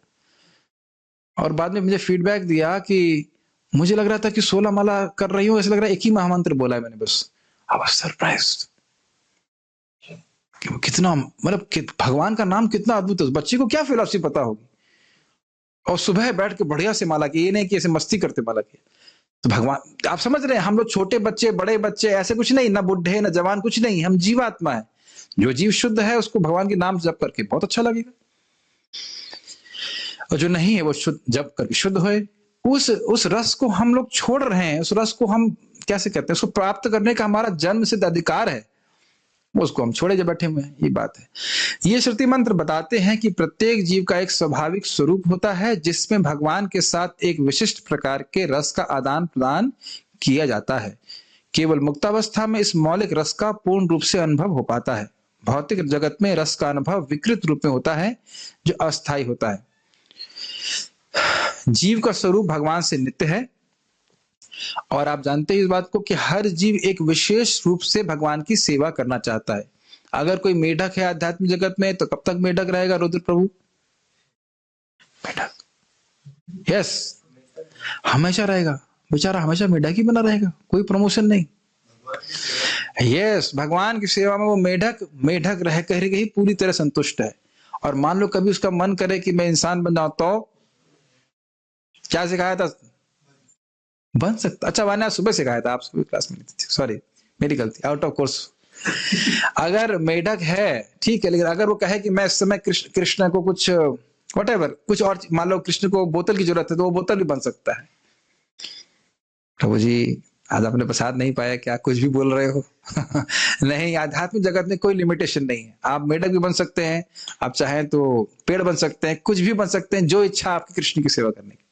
और बाद में मुझे फीडबैक दिया कि मुझे लग रहा था कि 16 माला कर रही हूँ, ऐसा लग रहा है एक ही महामंत्र बोला है मैंने बस। आई वाज सरप्राइज्ड कि वो कितना, मतलब भगवान का नाम कितना अद्भुत है। उस बच्ची को क्या फिलॉसफी पता होगी, और सुबह बैठ के बढ़िया से माला की, ये नहीं कि ऐसे मस्ती करते माला की। तो भगवान, आप समझ रहे हैं, हम लोग छोटे बच्चे बड़े बच्चे ऐसे कुछ नहीं, ना बुढ़े ना जवान, कुछ नहीं, हम जीवात्मा है। जो जीव शुद्ध है उसको भगवान के नाम जप करके बहुत अच्छा लगेगा, और जो नहीं है वो शुद्ध जप करके शुद्ध होए। उस रस को हम लोग छोड़ रहे हैं, उस रस को हम कैसे कहते हैं, उसको प्राप्त करने का हमारा जन्म सिद्ध अधिकार है, उसको हम छोड़े जो बैठे हुए हैं। ये बात है। ये श्रुति मंत्र बताते हैं कि प्रत्येक जीव का एक स्वाभाविक स्वरूप होता है जिसमें भगवान के साथ एक विशिष्ट प्रकार के रस का आदान प्रदान किया जाता है। केवल मुक्तावस्था में इस मौलिक रस का पूर्ण रूप से अनुभव हो पाता है। भौतिक जगत में रस का अनुभव विकृत रूप में होता है जो अस्थायी होता है। जीव का स्वरूप भगवान से नित्य है, और आप जानते हैं इस बात को कि हर जीव एक विशेष रूप से भगवान की सेवा करना चाहता है। अगर कोई मेढक है आध्यात्मिक जगत में, तो कब तक मेढक रहेगा रुद्र प्रभु? मेढक, यस, हमेशा रहेगा। बेचारा हमेशा मेढक ही बना रहेगा, कोई प्रमोशन नहीं। यस, भगवान की सेवा में वो मेढक रह कर ही पूरी तरह संतुष्ट है। और मान लो कभी उसका मन करे कि मैं इंसान बन जाऊं, तो क्या सिखाया था? बन सकता। अच्छा, मैंने आज सुबह सिखाया था, आप सुबह क्लास में नहीं थे, सॉरी मेरी गलती, आउट ऑफ कोर्स। अगर मेढक है ठीक है, लेकिन अगर वो कहे कि मैं इस समय कृष्ण को कुछ व्हाटएवर कुछ और, मान लो कृष्ण को बोतल की जरूरत है, तो वो बोतल भी बन सकता है। प्रभु जी आज आपने प्रसाद नहीं पाया क्या, कुछ भी बोल रहे हो? नहीं, आध्यात्मिक जगत में कोई लिमिटेशन नहीं है। आप मेढक भी बन सकते हैं, आप चाहें तो पेड़ बन सकते हैं, कुछ भी बन सकते हैं, जो इच्छा आपकी कृष्ण की सेवा करने की।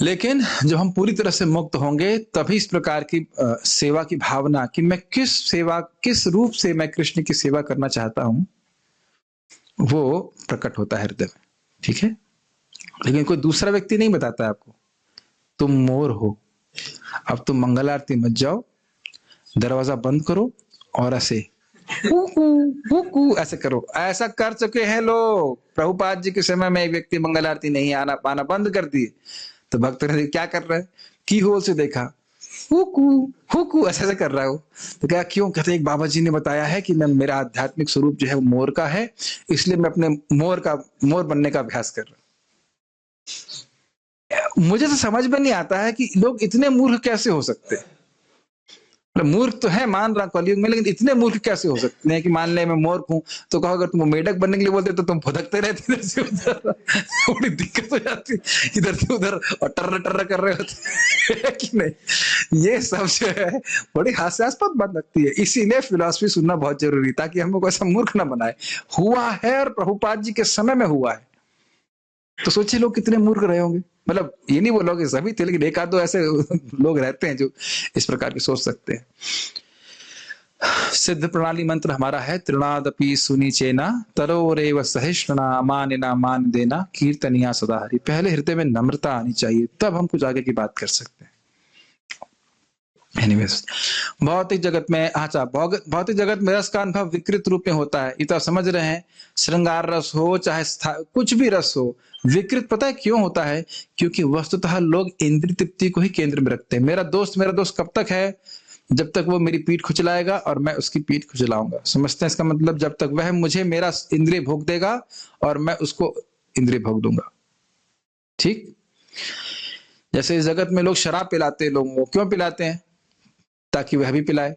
लेकिन जब हम पूरी तरह से मुक्त होंगे तभी इस प्रकार की सेवा की भावना कि मैं किस रूप से मैं कृष्ण की सेवा करना चाहता हूं, वो प्रकट होता है हृदय में। ठीक है, लेकिन कोई दूसरा व्यक्ति नहीं बताता है आपको। तुम मोर हो, अब तुम मंगल आरती मत जाओ, दरवाजा बंद करो और ऐसे ऐसे करो। ऐसा कर चुके हैं लोग। प्रभुपाद जी के समय में एक व्यक्ति मंगल आरती नहीं आना बंद कर दिए, तो भक्त ने क्या कर रहा है, की होल से देखा, हुकू ऐसे कर रहा है वो। तो क्या क्यों? कहते एक बाबा जी ने बताया है कि मैं, मेरा आध्यात्मिक स्वरूप जो है वो मोर का है, इसलिए मैं अपने मोर बनने का अभ्यास कर रहा हूं। मुझे तो समझ में नहीं आता है कि लोग इतने मूर्ख कैसे हो सकते हैं। मूर्ख तो है, मान रहा कलयुग में, लेकिन इतने मूर्ख कैसे हो सकते हैं कि मान ले मैं मूर्ख हूं, तो कहो अगर तुम मेढक बनने के लिए बोलते तो तुम फुदकते रहते इधर से उधर। बड़ी दिक्कत हो जाती, इधर से उधर और टर्र कर रहे होते कि नहीं। ये सब जो है बड़ी हास्यास्पद बात लगती है। इसीलिए फिलॉसफी सुनना बहुत जरूरी, ताकि हम लोग ऐसा मूर्ख ना बनाए। हुआ है, और प्रभुपाद जी के समय में हुआ है, तो सोचिए लोग कितने मूर्ख रहे होंगे। मतलब ये नहीं बोलोगे सभी थे, लेकिन एक आध दो ऐसे लोग रहते हैं जो इस प्रकार की सोच सकते हैं। सिद्ध प्रणाली मंत्र हमारा है, तृणादपि सुनी चेना तरोरेव सहिष्णुना मानिना मान देना कीर्तनिया सदा हरि। पहले हृदय में नम्रता आनी चाहिए, तब हम कुछ आगे की बात कर सकते हैं। एनीवेज, भौतिक जगत में, अच्छा, भौतिक जगत में रस का अनुभव विकृत रूप में होता है, ये तो आप समझ रहे हैं। श्रृंगार रस हो चाहे कुछ भी रस हो, विकृत पता है क्यों होता है? क्योंकि वस्तुतः लोग इंद्रिय तृप्ति को ही केंद्र में रखते हैं। मेरा दोस्त कब तक है? जब तक वो मेरी पीठ खुजलाएगा और मैं उसकी पीठ खुजलाऊंगा। समझते हैं इसका मतलब? जब तक वह मुझे मेरा इंद्रिय भोग देगा और मैं उसको इंद्रिय भोग दूंगा। ठीक, जैसे इस जगत में लोग शराब पिलाते हैं लोगों को, क्यों पिलाते हैं? ताकि वह भी पिलाए।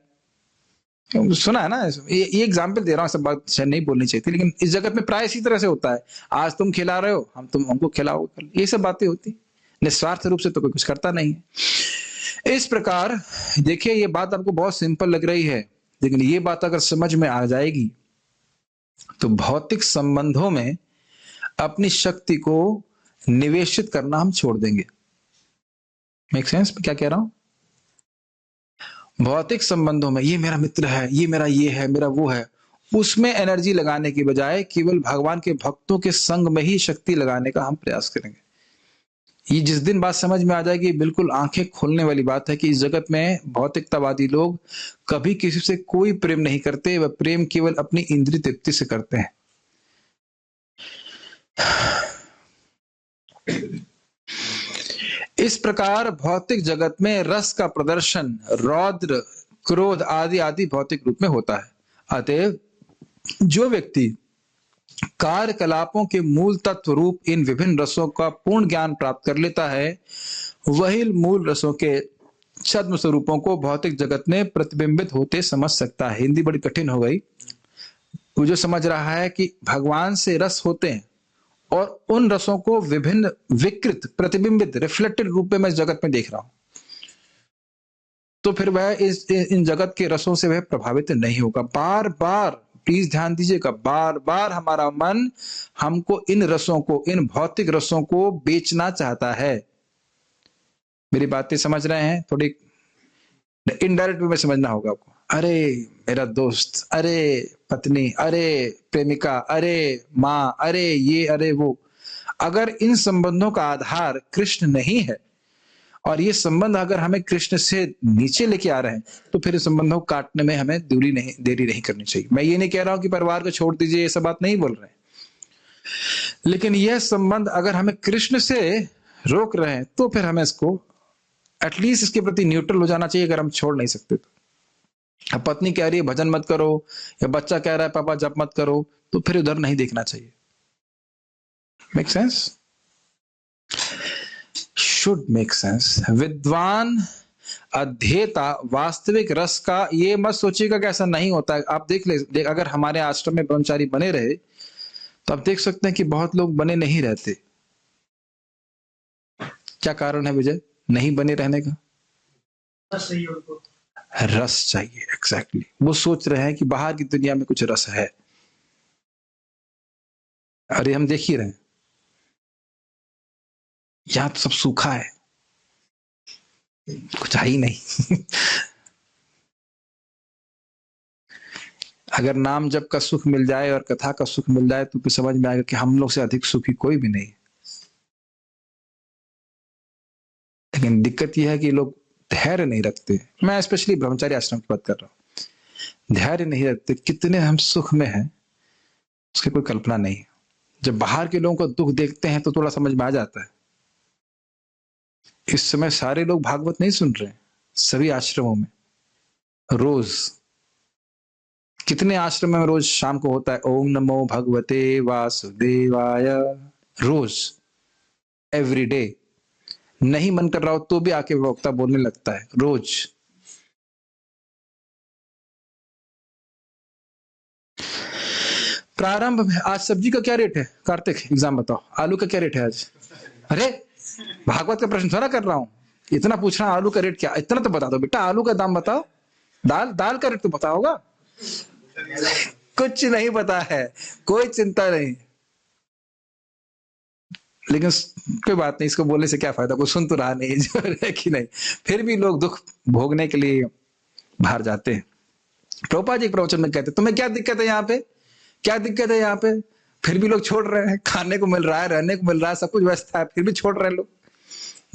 सुना है ना, ये एग्जाम्पल दे रहा हूँ, सब बात शायद नहीं बोलनी चाहिए थी, लेकिन इस जगत में प्राय इसी तरह से होता है। आज तुम खिला रहे हो, हमको खिलाओ, ये सब बातें होती। निस्वार्थ रूप से तो कोई कुछ करता नहीं है। इस प्रकार देखिए, ये बात आपको बहुत सिंपल लग रही है, लेकिन ये बात अगर समझ में आ जाएगी तो भौतिक संबंधों में अपनी शक्ति को निवेशित करना हम छोड़ देंगे। मेक सेंस क्या कह रहा हूं? भौतिक संबंधों में ये मेरा मित्र है, ये मेरा ये है, मेरा वो है, उसमें एनर्जी लगाने की बजाय केवल भगवान के भक्तों के संग में ही शक्ति लगाने का हम प्रयास करेंगे। ये जिस दिन बात समझ में आ जाएगी, बिल्कुल आंखें खोलने वाली बात है कि इस जगत में भौतिकतावादी लोग कभी किसी से कोई प्रेम नहीं करते, वह प्रेम केवल अपनी इंद्रिय तृप्ति से करते हैं। इस प्रकार भौतिक जगत में रस का प्रदर्शन रौद्र, क्रोध आदि आदि भौतिक रूप में होता है। अतएव जो व्यक्ति कार्यकलापों के मूल तत्व रूप इन विभिन्न रसों का पूर्ण ज्ञान प्राप्त कर लेता है, वही मूल रसों के छद्म स्वरूपों को भौतिक जगत में प्रतिबिंबित होते समझ सकता है। हिंदी बड़ी कठिन हो गई। वो जो समझ रहा है कि भगवान से रस होते हैं और उन रसों को विभिन्न विकृत, प्रतिबिंबित, रिफ्लेक्टेड रूप में मैं जगत में देख रहा हूं, तो फिर वह इन जगत के रसों से वह प्रभावित नहीं होगा। बार बार प्लीज ध्यान दीजिएगा, बार बार हमारा मन हमको इन रसों को, इन भौतिक रसों को बेचना चाहता है। मेरी बातें समझ रहे हैं? थोड़ी इनडायरेक्ट वे में समझना होगा आपको। अरे मेरा दोस्त, अरे पत्नी, अरे प्रेमिका, अरे माँ, अरे ये, अरे वो। अगर इन संबंधों का आधार कृष्ण नहीं है और ये संबंध अगर हमें कृष्ण से नीचे लेके आ रहे हैं, तो फिर इस संबंधों को काटने में हमें देरी नहीं करनी चाहिए। मैं ये नहीं कह रहा हूं कि परिवार को छोड़ दीजिए, ये सब बात नहीं बोल रहे हैं, लेकिन यह संबंध अगर हमें कृष्ण से रोक रहे हैं तो फिर हमें इसको एटलीस्ट इसके प्रति न्यूट्रल हो जाना चाहिए, अगर हम छोड़ नहीं सकते तो। अब पत्नी कह रही है भजन मत करो, या बच्चा कह रहा है पापा जप मत करो, तो फिर उधर नहीं देखना चाहिए। Make sense? Should make sense. विद्वान अध्येता वास्तविक रस का ये मत सोचिएगा कि ऐसा नहीं होता है। आप देख अगर हमारे आश्रम में ब्रह्मचारी बने रहे तो आप देख सकते हैं कि बहुत लोग बने नहीं रहते। क्या कारण है विजय नहीं बने रहने का? रस चाहिए। एग्जैक्टली। वो सोच रहे हैं कि बाहर की दुनिया में कुछ रस है। अरे हम देख ही रहे हैं, यहां तो सब सूखा है, कुछ है ही नहीं। अगर नाम जप का सुख मिल जाए और कथा का सुख मिल जाए तो फिर समझ में आएगा कि हम लोग से अधिक सुखी कोई भी नहीं। लेकिन दिक्कत यह है कि लोग धैर्य नहीं रखते। मैं स्पेशली ब्रह्मचारी आश्रम की बात कर रहा हूं। धैर्य नहीं रखते। कितने हम सुख में हैं उसकी कोई कल्पना नहीं। जब बाहर के लोगों को दुख देखते हैं तो थोड़ा समझ में आ जाता है। इस समय सारे लोग भागवत नहीं सुन रहे हैं, सभी आश्रमों में रोज, कितने आश्रम में रोज शाम को होता है ओम नमो भगवते वासुदेवाय, रोज, एवरी डे। नहीं मन कर रहा हो तो भी आके वक्ता बोलने लगता है रोज। प्रारंभ में आज सब्जी का क्या रेट है? कार्तिक एग्जाम बताओ, आलू का क्या रेट है आज? अरे भागवत का प्रश्न थोड़ा कर रहा हूं, इतना पूछ रहा, आलू का रेट क्या? इतना तो बता दो बेटा, आलू का दाम बताओ। दाल का रेट तो पता होगा। कुछ नहीं पता है, कोई चिंता नहीं। लेकिन कोई बात नहीं, इसको बोलने से क्या फायदा, कोई सुन तो रहा नहीं जो है कि नहीं। फिर भी लोग दुख भोगने के लिए बाहर जाते हैं। प्रभुपाद जी प्रवचन में कहते तुम्हें क्या दिक्कत है यहाँ पे, क्या दिक्कत है यहाँ पे? फिर भी लोग छोड़ रहे हैं। खाने को मिल रहा है, रहने को मिल रहा है, सब कुछ व्यवस्था है, फिर भी छोड़ रहे हैं लोग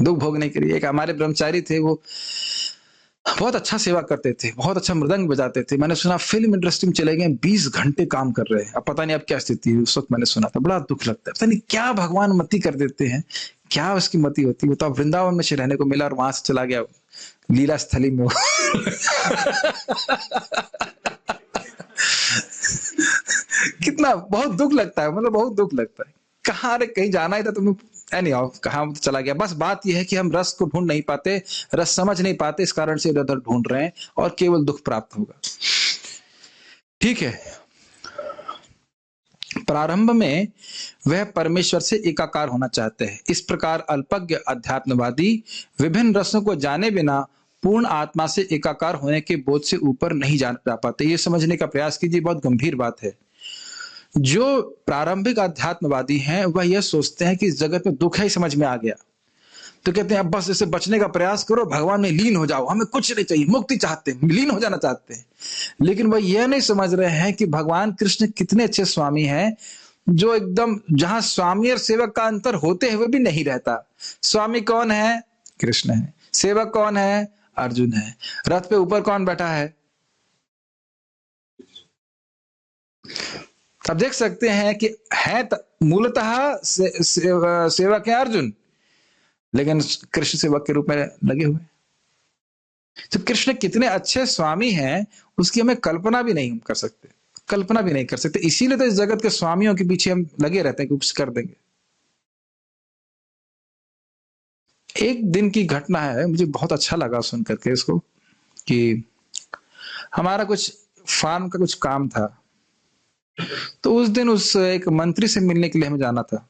दुख भोगने के लिए। एक हमारे ब्रह्मचारी थे, वो बहुत अच्छा सेवा करते थे, बहुत अच्छा मृदंग बजाते थे। मैंने सुना फिल्म इंडस्ट्री में चले गए, 20 घंटे काम कर रहे हैं। अब पता नहीं अब क्या स्थिति है। उस वक्त मैंने सुना था, बड़ा दुख लगता है। पता नहीं क्या भगवान मति कर देते हैं, क्या उसकी मति होती है। तो अब वृंदावन में से रहने को मिला और वहां से चला गया लीला स्थली में। कितना बहुत दुख लगता है, मतलब बहुत दुख लगता है। कहाँ रे, कहीं जाना ही था तुम्हें, नहीं कहाँ तो चला गया। बस बात यह है कि हम रस को ढूंढ नहीं पाते, रस समझ नहीं पाते, इस कारण से इधर उधर ढूंढ रहे हैं और केवल दुख प्राप्त होगा। ठीक है। प्रारंभ में वह परमेश्वर से एकाकार होना चाहते हैं। इस प्रकार अल्पज्ञ अध्यात्मवादी विभिन्न रसों को जाने बिना पूर्ण आत्मा से एकाकार होने के बोध से ऊपर नहीं जा पाते। ये समझने का प्रयास कीजिए, बहुत गंभीर बात है। जो प्रारंभिक अध्यात्मवादी हैं वह यह सोचते हैं कि इस जगत में दुख है, समझ में आ गया, तो कहते हैं अब बस इससे बचने का प्रयास करो, भगवान में लीन हो जाओ, हमें कुछ नहीं चाहिए, मुक्ति चाहते हैं, लीन हो जाना चाहते हैं। लेकिन वह यह नहीं समझ रहे हैं कि भगवान कृष्ण कितने अच्छे स्वामी हैं, जो एकदम जहां स्वामी और सेवक का अंतर होते हुए भी नहीं रहता। स्वामी कौन है? कृष्ण है। सेवक कौन है? अर्जुन है। रथ पे ऊपर कौन बैठा है? अब देख सकते हैं कि है मूलतः सेवक है अर्जुन, लेकिन कृष्ण सेवक के रूप में लगे हुए। तो कृष्ण कितने अच्छे स्वामी हैं उसकी हमें कल्पना भी नहीं कर सकते, कल्पना भी नहीं कर सकते। इसीलिए तो इस जगत के स्वामियों के पीछे हम लगे रहते हैं कि कुछ कर देंगे। एक दिन की घटना है, मुझे बहुत अच्छा लगा सुन करके इसको, कि हमारा कुछ फार्म का कुछ काम था, तो उस दिन उस एक मंत्री से मिलने के लिए हमें जाना था,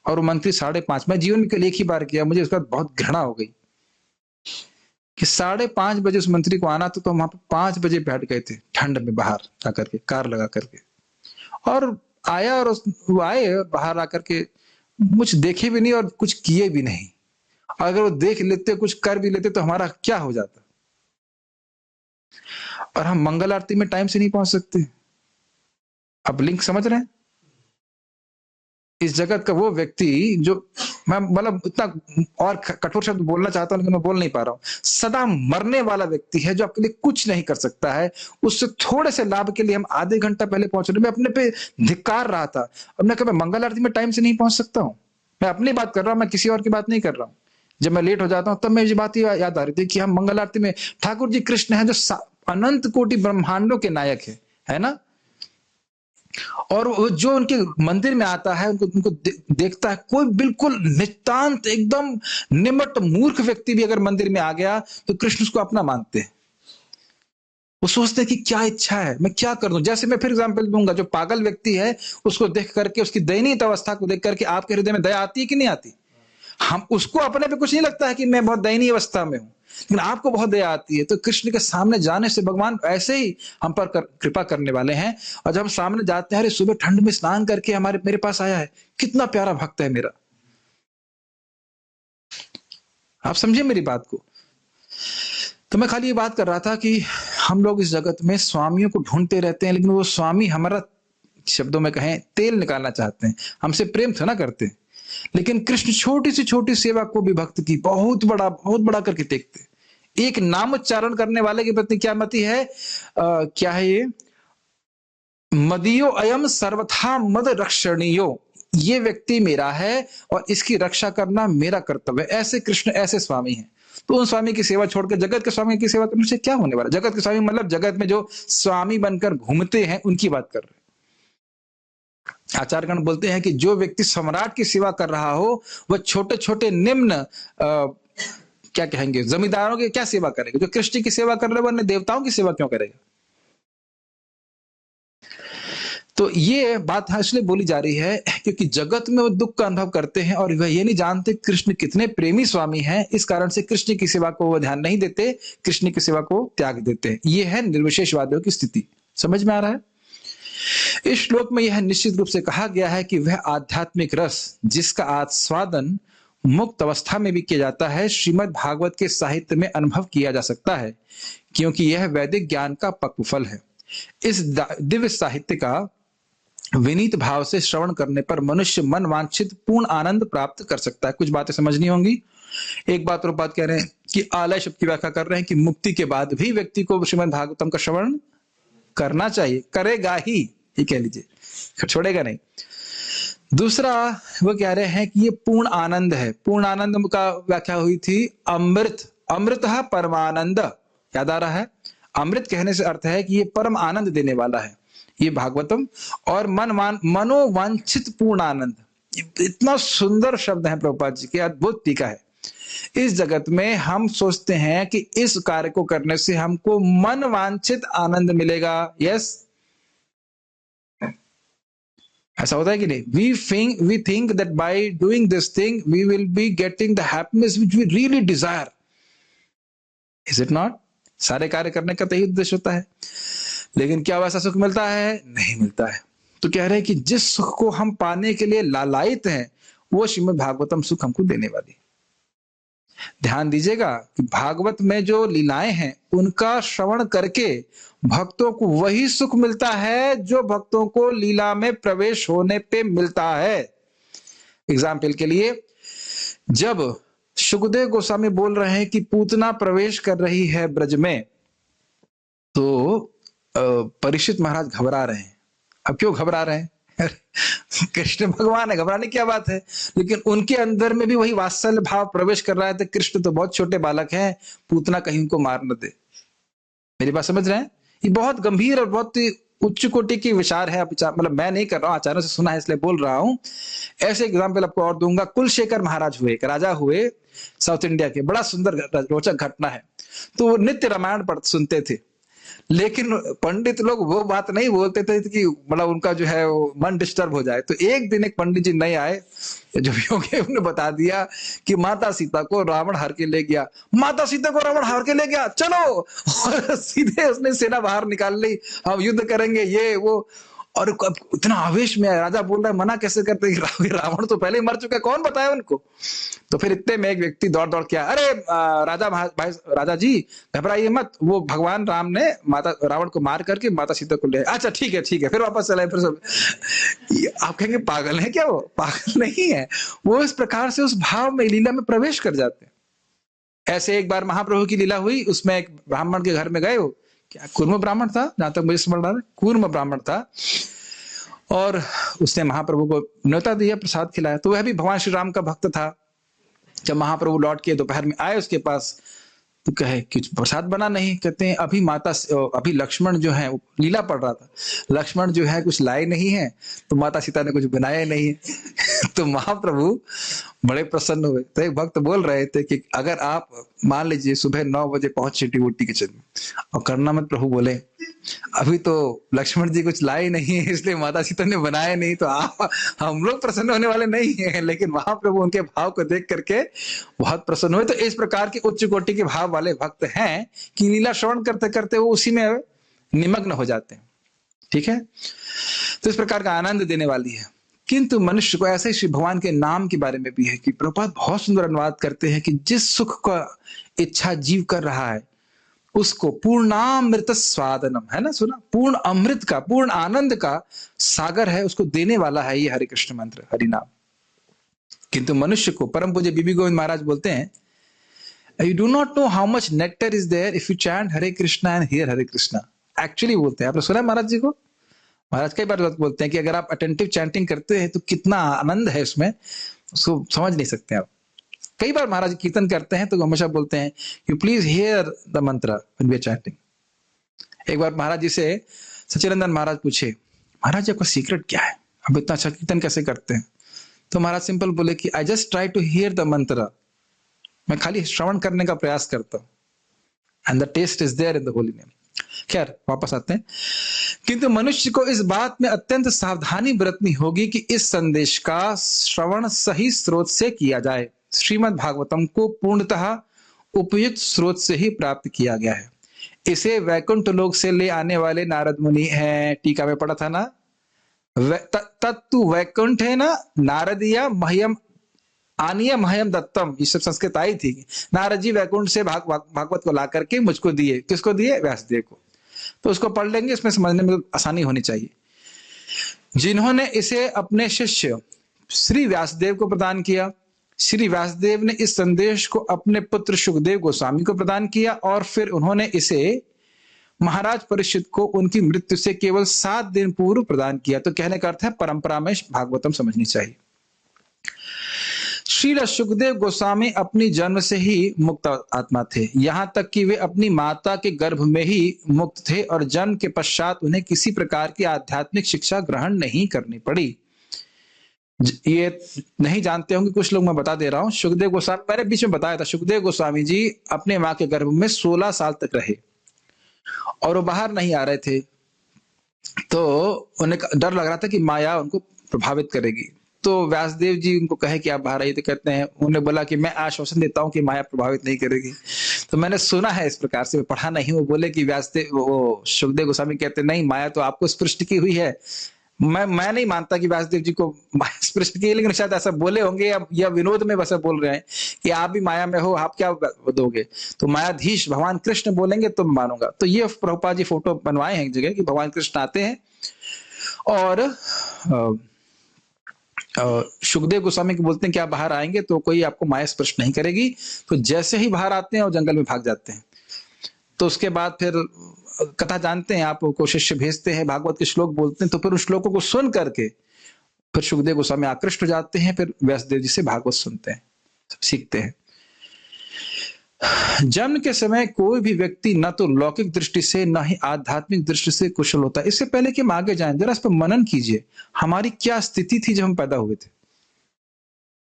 और वो मंत्री 5:30, मैं जीवन में एक ही बार किया, मुझे उसके बाद बहुत घृणा हो गई कि 5:30 बजे उस मंत्री को आना था। तो हम वहां पर 5 बजे बैठ गए थे ठंड में बाहर जाकर के, कार लगा करके, और आया, और वो आए और बाहर आकर के कुछ देखे भी नहीं और कुछ किए भी नहीं। अगर वो देख लेते, कुछ कर भी लेते, तो हमारा क्या हो जाता। और हम मंगल आरती में टाइम से नहीं पहुंच सकते। अब लिंक समझ रहे हैं? इस जगत का वो व्यक्ति जो, मैं मतलब इतना और कठोर शब्द बोलना चाहता हूं लेकिन मैं बोल नहीं पा रहा हूं, सदा मरने वाला व्यक्ति है जो आपके लिए कुछ नहीं कर सकता है, उससे थोड़े से लाभ के लिए हम आधे घंटा पहले पहुंच रहे। मैं अपने पे धिक्कार रहा था, और मैं कहा मंगल आरती में टाइम से नहीं पहुंच सकता हूं। मैं अपनी बात कर रहा हूं, मैं किसी और की बात नहीं कर रहा हूं। जब मैं लेट हो जाता हूं तब मैं ये बात याद आ रही थी कि हम मंगल आरती में ठाकुर जी कृष्ण है जो अनंत कोटि ब्रह्मांडों के नायक है ना, और जो उनके मंदिर में आता है उनको देखता है, कोई बिल्कुल नितांत एकदम निमट मूर्ख व्यक्ति भी अगर मंदिर में आ गया तो कृष्ण उसको अपना मानते हैं। वो सोचते हैं कि क्या इच्छा है, मैं क्या कर दूं। जैसे मैं फिर एग्जांपल दूंगा, जो पागल व्यक्ति है उसको देख करके, उसकी दयनीय अवस्था को देख करके आपके हृदय में दया आती है कि नहीं आती? हम उसको अपने पे कुछ नहीं लगता है कि मैं बहुत दयनीय अवस्था में हूं, लेकिन आपको बहुत दया आती है। तो कृष्ण के सामने जाने से भगवान ऐसे ही हम पर कृपा करने वाले हैं। और जब हम सामने जाते हैं, अरे सुबह ठंड में स्नान करके मेरे पास आया है, कितना प्यारा भक्त है मेरा। आप समझे मेरी बात को? तो मैं खाली ये बात कर रहा था कि हम लोग इस जगत में स्वामियों को ढूंढते रहते हैं, लेकिन वो स्वामी हमारा, शब्दों में कहें, तेल निकालना चाहते हैं, हमसे प्रेम थोड़ा करते। लेकिन कृष्ण छोटी से छोटी सेवा को भी भक्त की बहुत बड़ा करके देखते। एक नामोच्चारण करने वाले के प्रति क्या मति है? क्या है ये? मदियो अयम सर्वथा मद रक्षणीयो, ये व्यक्ति मेरा है और इसकी रक्षा करना मेरा कर्तव्य है। ऐसे कृष्ण, ऐसे स्वामी हैं। तो उन स्वामी की सेवा छोड़कर जगत के स्वामी की सेवा करने से क्या होने वाला? जगत के स्वामी मतलब जगत में जो स्वामी बनकर घूमते हैं उनकी बात कर रहे हैं। आचार्यगण बोलते हैं कि जो व्यक्ति सम्राट की सेवा कर रहा हो वह छोटे छोटे निम्न क्या कहेंगे, जमींदारों की क्या सेवा करेगा? जो कृष्ण की सेवा कर रहे हैं वह देवताओं की सेवा क्यों करेगा? तो ये बात इसलिए बोली जा रही है क्योंकि जगत में वो दुख का अनुभव करते हैं और वह ये नहीं जानते कृष्ण कितने प्रेमी स्वामी हैं। इस कारण से कृष्ण की सेवा को वो ध्यान नहीं देते, कृष्ण की सेवा को त्याग देते हैं। ये है निर्विशेषवादियों की स्थिति। समझ में आ रहा है? इस श्लोक में यह निश्चित रूप से कहा गया है कि वह आध्यात्मिक रस जिसका आस्वादन मुक्त अवस्था में भी किया जाता है, श्रीमद् भागवत के साहित्य में अनुभव किया जा सकता है, क्योंकि यह वैदिक ज्ञान का पक्व फल है। इस दिव्य साहित्य का विनीत भाव से श्रवण करने पर मनुष्य मन वांछित पूर्ण आनंद प्राप्त कर सकता है। कुछ बातें समझनी होंगी। एक बात और बात कह रहे हैं कि आलय शब्द की व्याख्या कर रहे हैं कि मुक्ति के बाद भी व्यक्ति को श्रीमद् भागवतम का श्रवण करना चाहिए, करेगा ही कह लीजिए, छोड़ेगा नहीं। दूसरा वो कह रहे हैं कि ये पूर्ण आनंद है। पूर्ण आनंद का व्याख्या हुई थी अमृत, अमृतः परमानंद। याद आ रहा है? अमृत कहने से अर्थ है कि ये परम आनंद देने वाला है ये भागवतम। और मनोवांछित पूर्ण आनंद, इतना सुंदर शब्द है प्रभुपाद जी की, अद्भुत टीका है। इस जगत में हम सोचते हैं कि इस कार्य को करने से हमको मन वांछित आनंद मिलेगा। यस, ऐसा होता है कि नहीं? we think that by doing this thing we will be getting the happiness which we really desire. Is it not? सारे कार्य करने का तो यही उद्देश्य होता है, लेकिन क्या वैसा सुख मिलता है? नहीं मिलता है। तो कह रहे हैं कि जिस सुख को हम पाने के लिए लालायित हैं वो श्रीमद् भागवतम सुख हमको देने वाली। ध्यान दीजिएगा कि भागवत में जो लीलाएं हैं उनका श्रवण करके भक्तों को वही सुख मिलता है जो भक्तों को लीला में प्रवेश होने पे मिलता है। एग्जाम्पल के लिए, जब सुखदेव गोस्वामी बोल रहे हैं कि पूतना प्रवेश कर रही है ब्रज में, तो परीक्षित महाराज घबरा रहे हैं। अब क्यों घबरा रहे हैं? कृष्ण भगवान है, घबराने की क्या बात है? लेकिन उनके अंदर में भी वही वात्सल्य भाव प्रवेश कर रहा है। तो कृष्ण तो बहुत छोटे बालक हैं, पूतना कहीं उनको मार न दे। मेरी बात समझ रहे हैं? ये बहुत गंभीर और बहुत ही उच्च कोटि की विचार है। मतलब मैं नहीं कर रहा हूं, आचार्यों से सुना है इसलिए बोल रहा हूं। ऐसे एग्जाम्पल आपको और दूंगा। कुलशेखर महाराज हुए, एक राजा हुए साउथ इंडिया के, बड़ा सुंदर रोचक घटना है। तो वो नित्य रामायण पढ़ सुनते थे, लेकिन पंडित लोग वो बात नहीं बोलते थे कि मतलब उनका जो है वो मन डिस्टर्ब हो जाए। तो एक दिन एक पंडित जी नहीं आए, जो भी हो गए, उन्होंने बता दिया कि माता सीता को रावण हार के ले गया, माता सीता को रावण हार के ले गया, चलो। और सीधे उसने सेना बाहर निकाल ली, हम युद्ध करेंगे, ये वो। और इतना आवेश में राजा बोल रहा है, मना कैसे करते? रावण तो पहले ही मर चुका है, कौन बताया उनको? तो फिर इतने में एक व्यक्ति दौड़ दौड़ के आया, अरे राजा भाई, राजा जी घबराइए मत, वो भगवान राम ने माता रावण को मार करके माता सीता को ले। अच्छा ठीक है ठीक है, फिर वापस चले। फिर सब आप कहेंगे पागल है क्या? वो पागल नहीं है, वो इस प्रकार से उस भाव में, लीला में प्रवेश कर जाते हैं। ऐसे एक बार महाप्रभु की लीला हुई, उसमें एक ब्राह्मण के घर में गए। वो क्या कूर्म ब्राह्मण था, जहां तक मुझे समझ रहा है, कूर्म ब्राह्मण था। और उसने महाप्रभु को न्योता दिया, प्रसाद खिलाया। तो वह भी भगवान श्री राम का भक्त था। जब महाप्रभु लौट के दोपहर में आए उसके पास, तो कहे कुछ प्रसाद बना नहीं। कहते हैं अभी लक्ष्मण जो है, वो लीला पढ़ रहा था, लक्ष्मण जो है कुछ लाए नहीं है, तो माता सीता ने कुछ बनाया नहीं है। तो महाप्रभु बड़े प्रसन्न हुए। तो एक भक्त बोल रहे थे कि अगर आप मान लीजिए सुबह 9 बजे पहुंचे टिवुटी किचन में, और कर्णामत प्रभु बोले अभी तो लक्ष्मण जी कुछ लाए नहीं है, इसलिए माता सीता ने बनाया नहीं, तो आप हम लोग प्रसन्न होने वाले नहीं है। लेकिन महाप्रभु उनके भाव को देख करके बहुत प्रसन्न हुए। तो इस प्रकार के उच्च कोटि के भाव वाले भक्त हैं कि लीला श्रवण करते करते वो उसी में निमग्न हो जाते हैं। ठीक है, तो इस प्रकार का आनंद देने वाली है। किंतु मनुष्य को ऐसे श्री भगवान के नाम के बारे में भी है कि प्रभुपाद बहुत सुंदर अनुवाद करते हैं कि जिस सुख का इच्छा जीव कर रहा है, उसको पूर्णामृत स्वादनम, है ना, सुना? पूर्ण अमृत का, पूर्ण आनंद का सागर है, उसको देने वाला है ये हरे कृष्ण मंत्र, हरि नाम। किंतु मनुष्य को, परम पूज्य बीबी गोविंद महाराज बोलते हैं, you do not know how much nectar is there if you chant Hare Krishna and hear Hare Krishna. Actually बोलते हैं, आपने सुना महाराज जी को? महाराज कई बार बोलते हैं कि अगर आप अटेंटिव चैंटिंग करते हैं तो कितना आनंद है उसमें, उसको समझ नहीं सकते आप। कई बार महाराज कीर्तन करते हैं तो हमेशा बोलते हैं यू प्लीज हियर द मंत्र व्हेन वी आर चैंटिंग। एक बार महाराज जी से सच्चिदानंद महाराज पूछे, महाराज जी आपका सीक्रेट क्या है, आप इतना अच्छा कीर्तन कैसे करते हैं? तो महाराज सिंपल बोले कि I just try to hear the mantra, मैं खाली श्रवण करने का प्रयास करता हूँ, and the taste is there in the holy name. खैर वापस आते हैं। किंतु मनुष्य को इस बात में अत्यंत सावधानी बरतनी होगी कि इस संदेश का श्रवण सही स्रोत से किया जाए। श्रीमद् भागवतम को पूर्णतः उपयुक्त स्रोत से ही प्राप्त किया गया है। इसे वैकुंठ लोक से ले आने वाले नारद मुनि हैं, टीका में पढ़ा था ना, तत्तु वैकुंठ है ना, नारदिया मह्यम आनिय मह्यम दत्तम, ये सब संस्कृत आई थी। नारद जी वैकुंठ से भागवत को ला करके मुझको दिए। किसको दिए? व्यासदेव को। तो उसको पढ़ लेंगे, इसमें समझने में आसानी होनी चाहिए। जिन्होंने इसे अपने शिष्य श्री व्यासदेव को प्रदान किया, श्री व्यासदेव ने इस संदेश को अपने पुत्र सुखदेव गोस्वामी को प्रदान किया, और फिर उन्होंने इसे महाराज परीक्षित को उनकी मृत्यु से केवल 7 दिन पूर्व प्रदान किया। तो कहने का अर्थ है परंपरा में भागवतम समझनी चाहिए। श्री सुखदेव गोस्वामी अपनी जन्म से ही मुक्त आत्मा थे, यहां तक कि वे अपनी माता के गर्भ में ही मुक्त थे, और जन्म के पश्चात उन्हें किसी प्रकार की आध्यात्मिक शिक्षा ग्रहण नहीं करनी पड़ी। ये नहीं जानते होंगे कुछ लोग, मैं बता दे रहा हूं। सुखदेव गोस्वामी, मैंने बीच में बताया था, सुखदेव गोस्वामी जी अपने मां के गर्भ में 16 साल तक रहे और वो बाहर नहीं आ रहे थे। तो उन्हें डर लग रहा था कि माया उनको प्रभावित करेगी। तो व्यासदेव जी उनको कहे कि आप बाहर आइए, तो कहते हैं, उन्होंने बोला कि मैं आश्वासन देता हूं कि माया प्रभावित नहीं करेगी। तो मैंने सुना है इस प्रकार से, पढ़ा नहीं। वो बोले कि व्यासदेव, वो सुखदेव गोस्वामी कहते नहीं, माया तो आपको स्पृष्ट की हुई है। मैं नहीं मानता कि व्यासदेव जी को माया स्पृष्ट की, लेकिन शायद ऐसा बोले होंगे, या विनोद में वैसा बोल रहे हैं कि आप भी माया में हो, आप क्या दोगे? तो मायाधीश भगवान कृष्ण बोलेंगे तो मानूंगा। तो ये प्रभुपाद जी फोटो बनवाए हैं एक जगह कि भगवान कृष्ण आते हैं और सुखदेव गोस्वामी को बोलते हैं कि आप बाहर आएंगे तो कोई आपको माया स्पर्श नहीं करेगी। तो जैसे ही बाहर आते हैं और जंगल में भाग जाते हैं। तो उसके बाद फिर कथा जानते हैं आप, को शिष्य भेजते हैं, भागवत के श्लोक बोलते हैं, तो फिर उन श्लोकों को सुन करके फिर सुखदेव गोस्वामी आकृष्ट हो जाते हैं, फिर व्यासदेव जी से भागवत सुनते हैं, सीखते हैं। जन्म के समय कोई भी व्यक्ति न तो लौकिक दृष्टि से न ही आध्यात्मिक दृष्टि से कुशल होता है। इससे पहले कि हम आगे जाएं, जरा इस पर मनन कीजिए, हमारी क्या स्थिति थी जब हम पैदा हुए थे।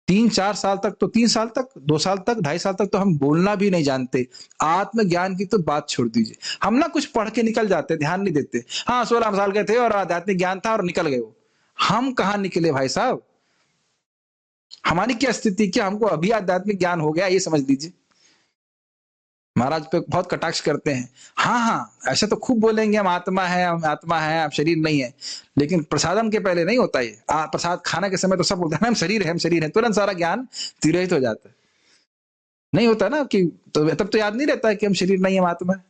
3-4 साल तक, तो 3 साल तक, 2 साल तक, 2.5 साल तक तो हम बोलना भी नहीं जानते। आत्मज्ञान की तो बात छोड़ दीजिए, हम ना कुछ पढ़ के निकल जाते, ध्यान नहीं देते। हाँ 16 साल के थे और आध्यात्मिक ज्ञान था और निकल गए वो। हम कहां निकले भाई साहब, हमारी क्या स्थिति, क्या हमको अभी आध्यात्मिक ज्ञान हो गया, ये समझ लीजिए। महाराज पे बहुत कटाक्ष करते हैं। हाँ ऐसे तो खूब बोलेंगे हम आत्मा है, आप शरीर नहीं है, लेकिन प्रसादम के पहले नहीं होता ये। प्रसाद खाने के समय तो सब बोलते हैं हम शरीर है, तुरंत सारा ज्ञान तिरोहित हो जाता है। नहीं होता ना कि तो तब तो याद नहीं रहता है कि हम शरीर नहीं, हम आत्मा है।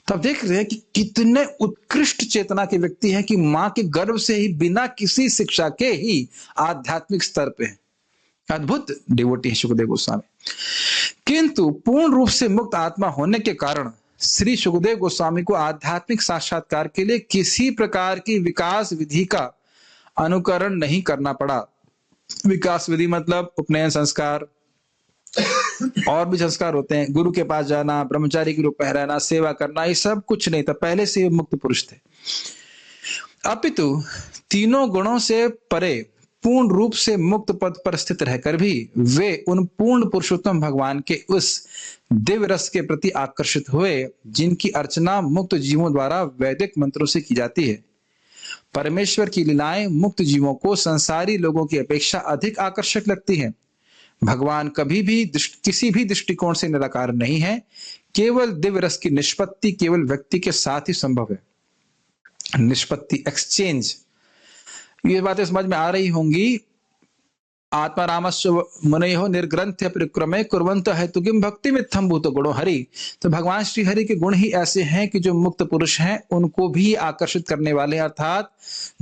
तो आप देख रहे हैं कि कितने उत्कृष्ट चेतना के व्यक्ति हैं कि मां के गर्भ से ही बिना किसी शिक्षा के ही आध्यात्मिक स्तर पे है। अद्भुत डिवोटी है सुखदेव गोस्वामी। किंतु पूर्ण रूप से मुक्त आत्मा होने के कारण श्री सुखदेव गोस्वामी को आध्यात्मिक साक्षात्कार के लिए किसी प्रकार की विकास विधि का अनुकरण नहीं करना पड़ा। विकास विधि मतलब उपनयन संस्कार और भी संस्कार होते हैं, गुरु के पास जाना, ब्रह्मचारी के रूप में रहना, सेवा करना, ये सब कुछ नहीं था। पहले से मुक्त पुरुष थे। अपितु तीनों गुणों से परे पूर्ण रूप से मुक्त पद पर स्थित रहकर भी वे उन पूर्ण पुरुषोत्तम भगवान के उस दिव्य रस के प्रति आकर्षित हुए जिनकी अर्चना मुक्त जीवों द्वारा वैदिक मंत्रों से की जाती है। परमेश्वर की लीलाएं मुक्त जीवों को संसारी लोगों की अपेक्षा अधिक आकर्षक लगती हैं। भगवान कभी भी किसी भी दृष्टिकोण से निराकार नहीं है। केवल दिव्य रस की निष्पत्ति केवल व्यक्ति के साथ ही संभव है। निष्पत्ति, एक्सचेंज, ये बातें समझ में आ रही होंगी। आत्मा रामस्य मुनयो निर्ग्रंथ्य परिक्रमे कुर्वन्त हेतुकिम भक्ति मित्थम भूत गुणो हरि। तो भगवान श्री हरि के गुण ही ऐसे हैं कि जो मुक्त पुरुष हैं उनको भी आकर्षित करने वाले, अर्थात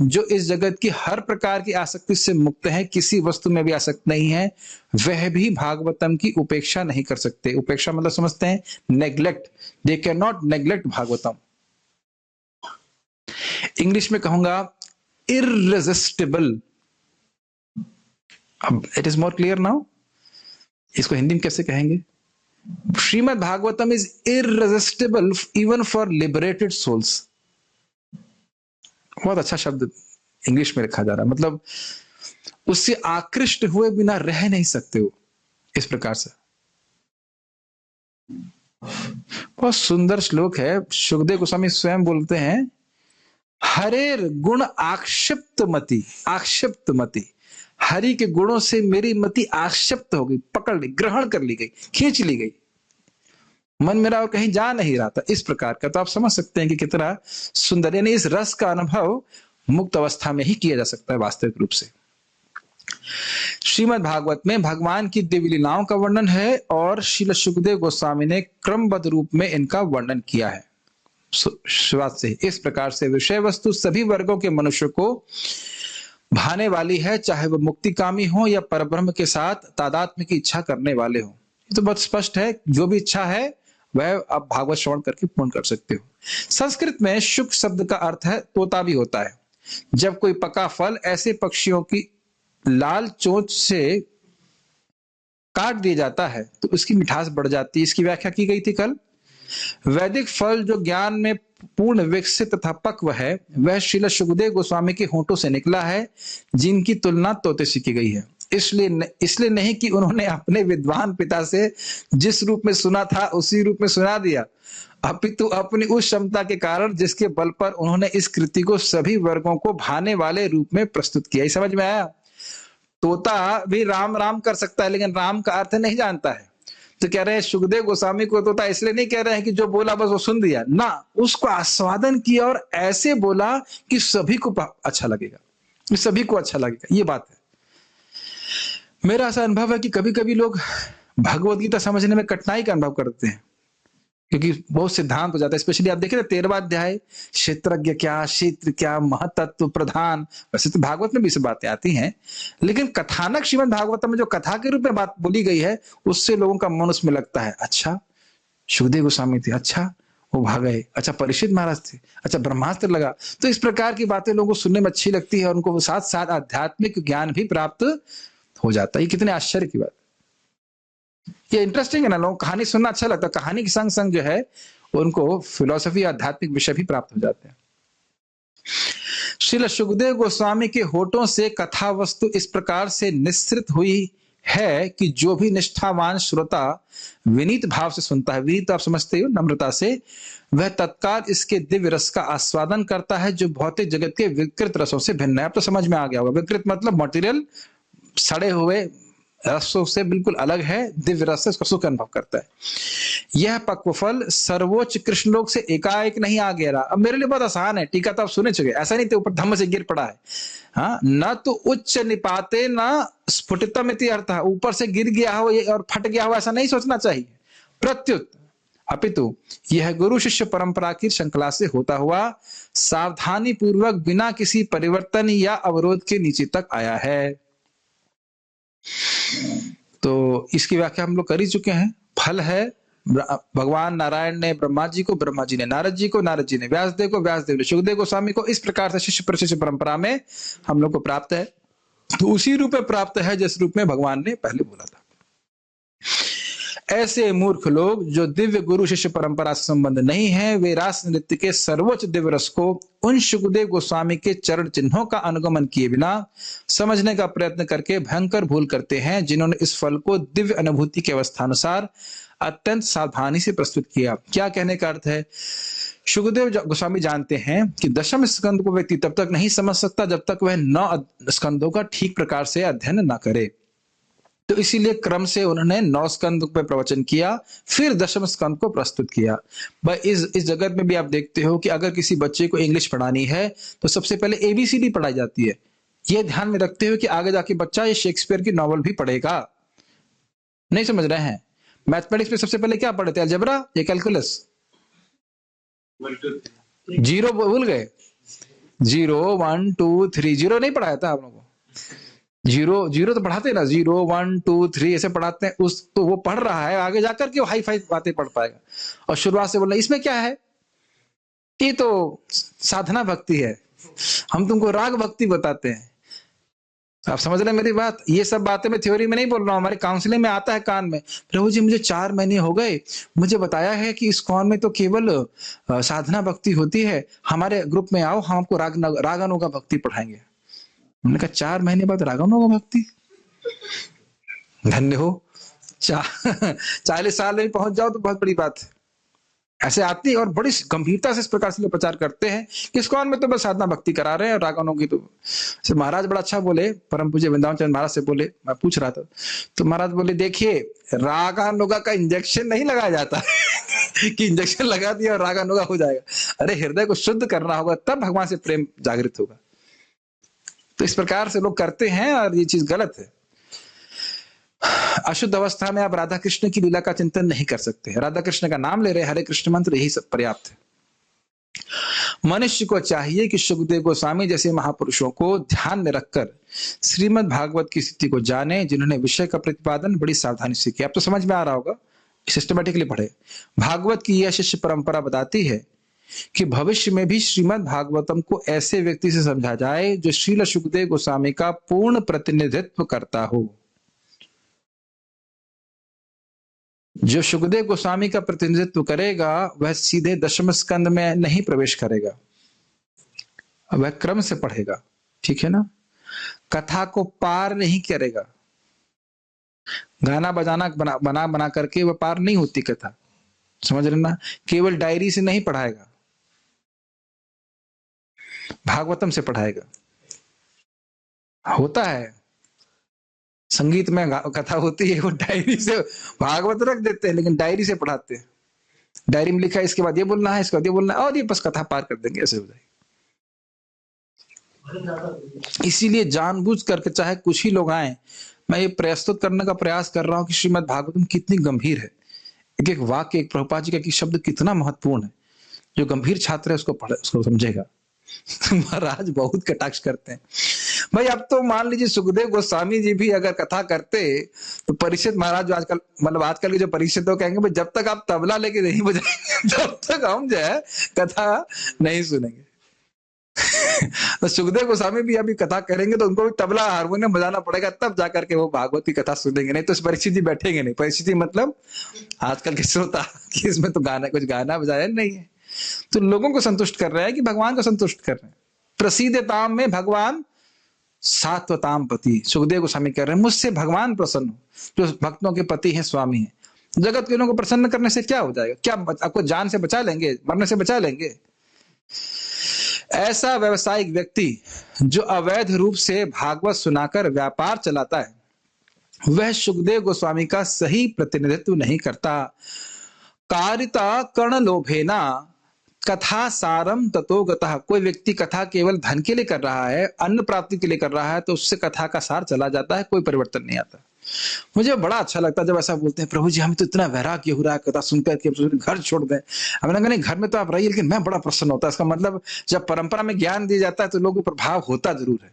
जो इस जगत की हर प्रकार की आसक्ति से मुक्त है, किसी वस्तु में भी आसक्त नहीं है, वह भी भागवतम की उपेक्षा नहीं कर सकते। उपेक्षा मतलब समझते हैं neglect, they can not neglect Bhagavatam. English में कहूंगा इररेजिस्टिबल। अब it is more clear now. इसको हिंदी में कैसे कहेंगे? Srimad Bhagavatam is irresistible even for liberated souls. बहुत अच्छा शब्द इंग्लिश में लिखा जा रहा है, मतलब उससे आकृष्ट हुए बिना रह नहीं सकते हो, इस प्रकार से। बहुत सुंदर श्लोक है। सुखदेव गोस्वामी स्वयं बोलते हैं, हरेर गुण आक्षिप्त मति, आक्षिप्त मति, हरि के गुणों से मेरी मति आक्षिप्त हो गई, पकड़ ली, ग्रहण कर ली गई, खींच ली गई, मन मेरा और कहीं जा नहीं रहा था, इस प्रकार का। तो आप समझ सकते हैं कि कितना सुंदर, यानी इस रस का अनुभव मुक्त अवस्था में ही किया जा सकता है वास्तविक रूप से। श्रीमद् भागवत में भगवान की दिव्य लीलाओं का वर्णन है और श्रील सुखदेव गोस्वामी ने क्रमबद्ध रूप में इनका वर्णन किया है। शुरुआत से इस प्रकार से विषय वस्तु सभी वर्गों के मनुष्य को भाने वाली है, चाहे वह मुक्तिकामी हो या परब्रह्म के साथ तादात्म्य की इच्छा करने वाले हो। ये तो बहुत स्पष्ट है, जो भी इच्छा है वह आप भागवत श्रवण करके पूर्ण कर सकते हो। संस्कृत में शुक शब्द का अर्थ है तोता भी होता है। जब कोई पका फल ऐसे पक्षियों की लाल चोंच से काट दिया जाता है तो उसकी मिठास बढ़ जाती है। इसकी व्याख्या की गई थी कल। वैदिक फल जो ज्ञान में पूर्ण विकसित तथा पक्व है, वह श्रील सुखदेव गोस्वामी के होंठों से निकला है, जिनकी तुलना तोते से की गई है। इसलिए नहीं कि उन्होंने अपने विद्वान पिता से जिस रूप में सुना था उसी रूप में सुना दिया, अपितु अपनी उस क्षमता के कारण जिसके बल पर उन्होंने इस कृति को सभी वर्गों को भाने वाले रूप में प्रस्तुत किया। समझ में आया? तोता भी राम राम कर सकता है, लेकिन राम का अर्थ नहीं जानता है। तो कह रहे हैं सुखदेव गोस्वामी को तोता इसलिए नहीं कह रहे हैं कि जो बोला बस वो सुन दिया ना, उसको आस्वादन किया और ऐसे बोला कि सभी को अच्छा लगेगा, सभी को अच्छा लगेगा। ये बात है। मेरा ऐसा अनुभव है कि कभी कभी लोग भगवत गीता समझने में कठिनाई का अनुभव करते हैं। क्योंकि बहुत सिद्धांत हो जाता है। स्पेशली आप देखिए 13वां अध्याय, क्षेत्रज्ञ क्या, क्षेत्र क्या, महतत्व प्रधान। वैसे तो भागवत में भी सब बातें आती हैं, लेकिन कथानक श्रीमद् भागवत में जो कथा के रूप में बात बोली गई है, उससे लोगों का मन उसमें लगता है, अच्छा सुखदेव गोस्वामी थे, अच्छा वो भाग गए, अच्छा परीक्षित महाराज थे, अच्छा ब्रह्मास्त्र लगा। तो इस प्रकार की बातें लोगों को सुनने में अच्छी लगती है और उनको साथ साथ आध्यात्मिक ज्ञान भी प्राप्त हो जाता है। ये कितने आश्चर्य की बात, ये इंटरेस्टिंग है ना। लोगों को कहानी सुनना अच्छा लगता है, कहानी के संग संग जो है उनको फिलोसफी आध्यात्मिक विषय भी प्राप्त हो जाते हैं। श्रील सुखदेव गोस्वामी के होठों से कथा वस्तु इस प्रकार से निश्चित हुई है कि जो भी निष्ठावान श्रोता विनीत भाव से सुनता है, विनीत आप समझते हो नम्रता से, वह तत्काल इसके दिव्य रस का आस्वादन करता है, जो भौतिक जगत के विकृत रसों से भिन्न है। अब तो समझ में आ गया होगा, विकृत मतलब मटेरियल, सड़े हुए रसों से बिल्कुल अलग है, दिव्य रस से उसका सुख अनुभव करता है। यह पक्व फल सर्वोच्च कृष्ण लोक से एकाएक नहीं आ गया। अब मेरे लिए बहुत आसान है, टीका तो आप सुने चुके, ऐसा नहीं थे ऊपर धम्म से गिर पड़ा है। हाँ, न तो उच्च निपाते न स्फुटितम इति अर्थ, ऊपर से गिर गया हो और फट गया हो ऐसा नहीं सोचना चाहिए। प्रत्युत अपितु यह गुरु शिष्य परंपरा की श्रृंखला से होता हुआ सावधानी पूर्वक बिना किसी परिवर्तन या अवरोध के नीचे तक आया है। तो इसकी व्याख्या हम लोग कर ही चुके हैं। फल है भगवान नारायण ने ब्रह्मा जी को, ब्रह्मा जी ने नारद जी को, नारद जी ने व्यासदेव को, व्यासदेव ने सुखदेव गोस्वामी को। इस प्रकार से शिष्य प्रशिष्य परंपरा में हम लोग को प्राप्त है। तो उसी रूप में प्राप्त है जिस रूप में भगवान ने पहले बोला था। ऐसे मूर्ख लोग जो दिव्य गुरु शिष्य परंपरा से संबंध नहीं है, वे रास नृत्य के सर्वोच्च दिव्य रस को उन सुखदेव गोस्वामी के चरण चिन्हों का अनुगमन किए बिना समझने का प्रयत्न करके भयंकर भूल करते हैं, जिन्होंने इस फल को दिव्य अनुभूति के अवस्थानुसार अत्यंत सावधानी से प्रस्तुत किया। क्या कहने का अर्थ है? सुखदेव गोस्वामी जानते हैं कि दशम स्कंद को व्यक्ति तब तक नहीं समझ सकता जब तक वह 9 स्कंदों का ठीक प्रकार से अध्ययन न करे। तो इसीलिए क्रम से उन्होंने 9 स्कंद पे प्रवचन किया, फिर दशम स्कंद को प्रस्तुत किया। भाई इस जगत में भी आप देखते हो कि अगर किसी बच्चे को इंग्लिश पढ़ानी है तो सबसे पहले ABCD पढ़ाई जाती है। ये ध्यान में रखते हुए कि आगे जाके बच्चा ये शेक्सपियर की नॉवल भी पढ़ेगा। नहीं समझ रहे हैं? मैथमेटिक्स में सबसे पहले क्या पढ़े थे? अलजेब्रा या कैलकुलस? जीरो भूल गए? 0 1 2 3 जीरो नहीं पढ़ाया था आप लोगों को? जीरो तो पढ़ाते ना, 0 1 2 3 ऐसे पढ़ाते हैं। उस तो वो पढ़ रहा है, आगे जाकर के वो हाई फाई बातें पढ़ पाएगा। और शुरुआत से बोलना इसमें क्या है, ये तो साधना भक्ति है, हम तुमको राग भक्ति बताते हैं। आप समझ रहे हैं मेरी बात? ये सब बातें मैं थ्योरी में नहीं बोल रहा हूँ, हमारे काउंसलिंग में आता है कान में, प्रभु जी मुझे 4 महीने हो गए, मुझे बताया है कि इस कौन में तो केवल साधना भक्ति होती है, हमारे ग्रुप में आओ, हम आपको रागानुगा भक्ति पढ़ाएंगे। उन्होंने कहा 4 महीने बाद रागानुगा भक्ति? धन्य हो, 40 साल में पहुंच जाओ तो बहुत बड़ी बात है। ऐसे आती है और बड़ी गंभीरता से इस प्रकार से लोग प्रचार करते हैं कि इस्कॉन में तो बस साधना भक्ति करा रहे हैं और रागानों की तो महाराज बड़ा अच्छा बोले, परम पूज्य वृंदावन चंद्र महाराज से बोले, मैं पूछ रहा था तो महाराज बोले देखिए रागानुगा का इंजेक्शन नहीं लगाया जाता कि इंजेक्शन लगा दिया और रागानुगा हो जाएगा। अरे हृदय को शुद्ध करना होगा तब भगवान से प्रेम जागृत होगा। तो इस प्रकार से लोग करते हैं और ये चीज गलत है। अशुद्ध अवस्था में आप राधा कृष्ण की लीला का चिंतन नहीं कर सकते। राधा कृष्ण का नाम ले रहे, हरे कृष्ण मंत्र, यही सब पर्याप्त है। मनुष्य को चाहिए कि सुखदेव गोस्वामी जैसे महापुरुषों को ध्यान में रखकर श्रीमद् भागवत की स्थिति को जाने, जिन्होंने विषय का प्रतिपादन बड़ी सावधानी से किया। अब तो समझ में आ रहा होगा, सिस्टमेटिकली पढ़े। भागवत की यह शिष्य परंपरा बताती है कि भविष्य में भी श्रीमद् भागवतम को ऐसे व्यक्ति से समझा जाए जो श्रील सुखदेव गोस्वामी का पूर्ण प्रतिनिधित्व करता हो। जो सुखदेव गोस्वामी का प्रतिनिधित्व करेगा वह सीधे दशम स्कंद में नहीं प्रवेश करेगा, वह क्रम से पढ़ेगा, ठीक है ना। कथा को पार नहीं करेगा, गाना बजाना बना करके वह पार नहीं होती कथा, समझ रहे ना। केवल डायरी से नहीं पढ़ाएगा, भागवतम से पढ़ाएगा। होता है संगीत में कथा होती है, वो डायरी से भागवत रख देते हैं लेकिन डायरी से पढ़ाते हैं। डायरी में लिखा है इसके बाद ये बोलना है, इसके बाद ये बोलना है, और ये बस कथा पार कर देंगे, ऐसे हो जाएगी। इसीलिए जानबूझ करके चाहे कुछ ही लोग आए, मैं ये प्रस्तुत करने का प्रयास कर रहा हूं कि श्रीमद् भागवतम कितनी गंभीर है। एक एक वाक्य, एक प्रभुपाद जी का एक शब्द कितना महत्वपूर्ण है। जो गंभीर छात्र है उसको पढ़े, उसको समझेगा। महाराज बहुत कटाक्ष करते हैं भाई। अब तो मान लीजिए सुखदेव गोस्वामी जी भी अगर कथा करते तो परीक्षित महाराज जो आजकल, मतलब आजकल के जो परीक्षित हो, कहेंगे भाई जब तक आप तबला लेके नहीं बजाएंगे तब तक हम जो है कथा नहीं सुनेंगे। तो सुखदेव गोस्वामी भी अभी कथा करेंगे तो उनको भी तबला हारमोनियम बजाना पड़ेगा, तब जाकर के वो भागवत की कथा सुनेंगे, नहीं तो परीक्षित जी बैठेंगे नहीं। परीक्षित जी मतलब आजकल के श्रोता कि इसमें तो गाना, कुछ गाना बजाया नहीं है, तो लोगों को संतुष्ट कर रहे हैं कि भगवान को संतुष्ट कर रहे हैं। प्रसीदताम में भगवान सात्वताम पति, सुखदेव गोस्वामी कह रहे हैं मुझसे भगवान प्रसन्न हो, जो भक्तों के पति हैं, स्वामी हैं। जगत के लोगों को प्रसन्न करने से क्या हो जाएगा? क्या आपको जान से बचा लेंगे, मरने से बचा लेंगे? ऐसा व्यवसायिक व्यक्ति जो अवैध रूप से भागवत सुनाकर व्यापार चलाता है, वह सुखदेव गोस्वामी का सही प्रतिनिधित्व नहीं करता। कारिता कर्ण लोभेना कथा सारम ततो गतः। कोई व्यक्ति कथा केवल धन के लिए कर रहा है, अन्न प्राप्ति के लिए कर रहा है, तो उससे कथा का सार चला जाता है, कोई परिवर्तन नहीं आता। मुझे बड़ा अच्छा लगता है जब ऐसा बोलते हैं, प्रभु जी हमें तो इतना वैराग्य हो रहा है कथा सुनकर के घर छोड़ दें। हमने कहा नहीं, घर में तो आप रहिए, लेकिन मैं बड़ा प्रसन्न होता है। इसका मतलब जब परंपरा में ज्ञान दिया जाता है तो लोगों पर प्रभाव होता जरूर है।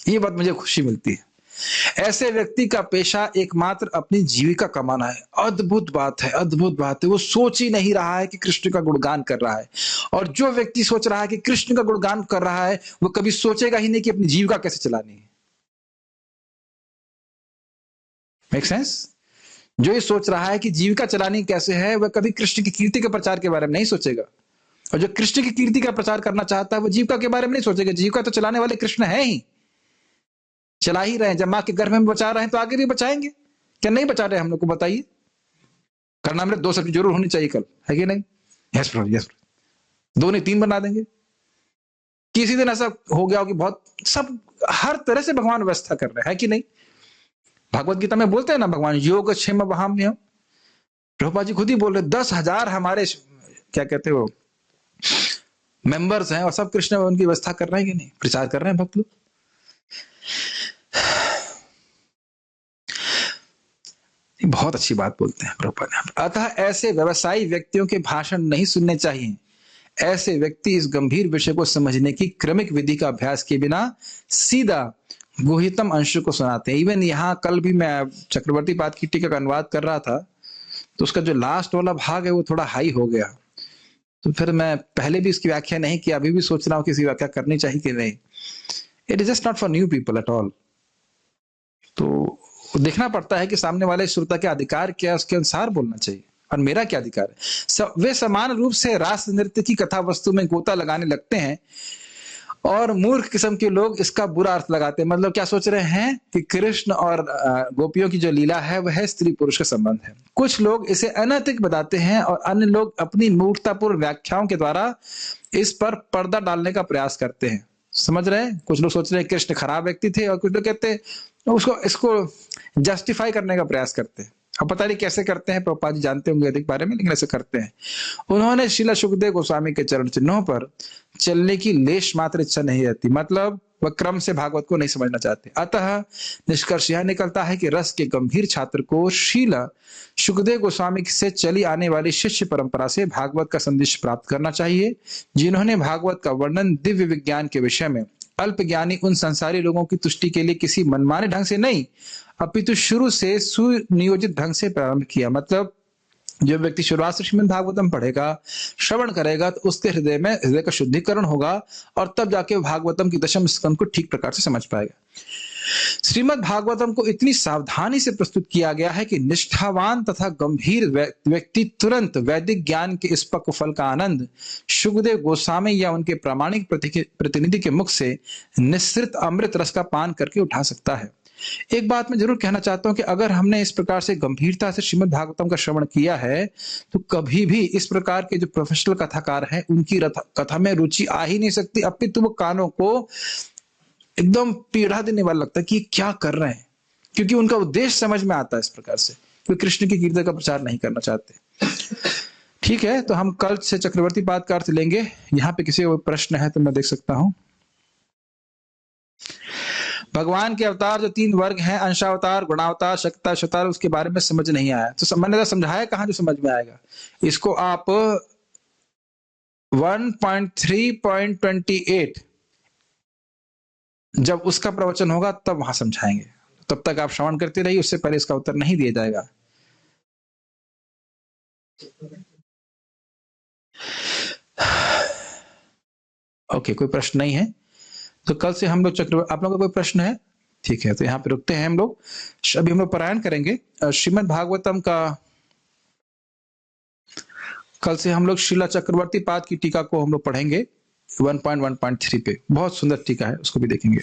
ये बात मुझे खुशी मिलती है। ऐसे व्यक्ति का पेशा एकमात्र अपनी जीविका कमाना है। अद्भुत बात है, अद्भुत बात है। वो सोच ही नहीं रहा है कि कृष्ण का गुणगान कर रहा है। और जो व्यक्ति सोच रहा है कि कृष्ण का गुणगान कर रहा है, वो कभी सोचेगा ही नहीं कि अपनी जीविका कैसे चलानी है। Make sense? जो ये सोच रहा है कि जीविका चलानी कैसे है, वह कभी कृष्ण की कीर्ति के प्रचार के बारे में नहीं सोचेगा। और जो कृष्ण की कीर्ति का प्रचार करना चाहता है, वो जीविका के बारे में नहीं सोचेगा। जीविका तो चलाने वाले कृष्ण है ही, चला ही रहे हैं। जब मां के गर्भ में बचा रहे हैं तो आगे भी बचाएंगे। क्या नहीं बचा रहे? हम लोग को बताइए। करना में 2 सब्जी जरूर होनी चाहिए कल, है कि नहीं? यस प्रभु, यस प्रभु। 2 नहीं 3 बना देंगे। किसी दिन ऐसा हो गया हो कि बहुत सब हर तरह से भगवान व्यवस्था कर रहे हैं, है कि नहीं? भगवत गीता में बोलते हैं ना, भगवान योग क्षेम वहाम्य। प्रभुपाद जी खुद ही बोल रहे 10,000 हमारे क्या कहते हो मेंबर्स हैं, और सब कृष्ण उनकी व्यवस्था कर रहे हैं कि नहीं? प्रचार कर रहे हैं भक्त लोग। बहुत अच्छी बात बोलते हैं प्रभुपाद। अतः ऐसे व्यवसायी व्यक्तियों के भाषण नहीं सुनने चाहिए। ऐसे व्यक्ति इस गंभीर विषय को समझने की क्रमिक विधि का अभ्यास के बिना सीधा गुहितम अंश को सुनाते हैं। इवन यहाँ कल भी मैं चक्रवर्ती पाद की टीका का अनुवाद कर रहा था, तो उसका जो लास्ट वाला भाग है वो थोड़ा हाई हो गया। तो फिर मैं पहले भी इसकी व्याख्या नहीं किया, अभी भी सोच रहा हूँ कि इसकी व्याख्या करनी चाहिए कि नहीं। It is just not for new people at all. तो देखना पड़ता है कि सामने वाले श्रोता के अधिकार क्या है, उसके अनुसार बोलना चाहिए। और मेरा क्या अधिकार है? वे समान रूप से रास नृत्य की कथा वस्तु में गोता लगाने लगते हैं, और मूर्ख किस्म के लोग इसका बुरा अर्थ लगाते हैं। मतलब क्या सोच रहे हैं कि कृष्ण और गोपियों की जो लीला है वह स्त्री पुरुष का संबंध है। कुछ लोग इसे अनैतिक बताते हैं, और अन्य लोग अपनी मूर्खतापूर्ण व्याख्याओं के द्वारा इस पर पर्दा डालने का प्रयास करते हैं। समझ रहे हैं? कुछ लोग सोच रहे हैं कृष्ण खराब व्यक्ति थे, और कुछ लोग कहते हैं इसको जस्टिफाई करने का प्रयास करते हैं। अब पता नहीं कैसे करते हैं, प्रभुपाद जी जानते होंगे अधिक बारे में, लेकिन ऐसे करते हैं। उन्होंने श्रील सुखदेव गोस्वामी के चरण चिन्हों पर चलने की लेश मात्र इच्छा नहीं रहती। मतलब वह क्रम से भागवत को नहीं समझना चाहते। अतः निष्कर्ष यह निकलता है कि रस के गंभीर छात्र को श्रील सुखदेव गोस्वामी से चली आने वाली शिष्य परंपरा से भागवत का संदेश प्राप्त करना चाहिए, जिन्होंने भागवत का वर्णन दिव्य विज्ञान के विषय में अल्प ज्ञानी उन संसारी लोगों की तुष्टि के लिए किसी मनमाने ढंग से नहीं, अपितु शुरू से सुनियोजित ढंग से प्रारंभ किया। मतलब जो व्यक्ति शुरुआत से श्रीमद् भागवतम पढ़ेगा, श्रवण करेगा, तो उसके हृदय का शुद्धिकरण होगा, और तब जाके भागवतम की दशम स्कंद को ठीक प्रकार से समझ पाएगा। श्रीमद् भागवतम को इतनी सावधानी से प्रस्तुत किया गया है कि निष्ठावान तथा गंभीर व्यक्ति तुरंत वैदिक ज्ञान के इस पक्व फल का आनंद सुखदेव गोस्वामी या उनके प्रामाणिक प्रतिनिधि के मुख से निःसृत अमृत रस का पान करके उठा सकता है। एक बात मैं जरूर कहना चाहता हूं कि अगर हमने इस प्रकार से गंभीरता से श्रीमद् भागवतम का श्रवण किया है, तो कभी भी इस प्रकार के जो प्रोफेशनल कथाकार हैं उनकी कथा में रुचि आ ही नहीं सकती। अपितु वो कानों को एकदम पीड़ा देने वाला लगता है कि क्या कर रहे हैं, क्योंकि उनका उद्देश्य समझ में आता है इस प्रकार से। वे कृष्ण की कीर्ति का प्रचार नहीं करना चाहते। ठीक है, तो हम कल से चक्रवर्ती पाद का अर्थ लेंगे। यहाँ पे किसी को प्रश्न है तो मैं देख सकता हूं। भगवान के अवतार जो 3 वर्ग हैं, अंशावतार, गुणावतार, शक्तावतार, उसके बारे में समझ नहीं आया तो मैंने समझाया कहां जो समझ में आएगा। इसको आप 1.3.28 जब उसका प्रवचन होगा तब वहां समझाएंगे। तब तक आप श्रवण करते रहिए, उससे पहले इसका उत्तर नहीं दिया जाएगा। ओके, कोई प्रश्न नहीं है तो कल से हम लोग चक्रवर्ती, आप लोगों का कोई प्रश्न है? ठीक है, तो यहाँ पे रुकते हैं हम लोग। अभी हम लोग पारायण करेंगे श्रीमद् भागवतम का। कल से हम लोग शीला चक्रवर्ती पाद की टीका को हम लोग पढ़ेंगे 1.1.3 पे। बहुत सुंदर टीका है, उसको भी देखेंगे।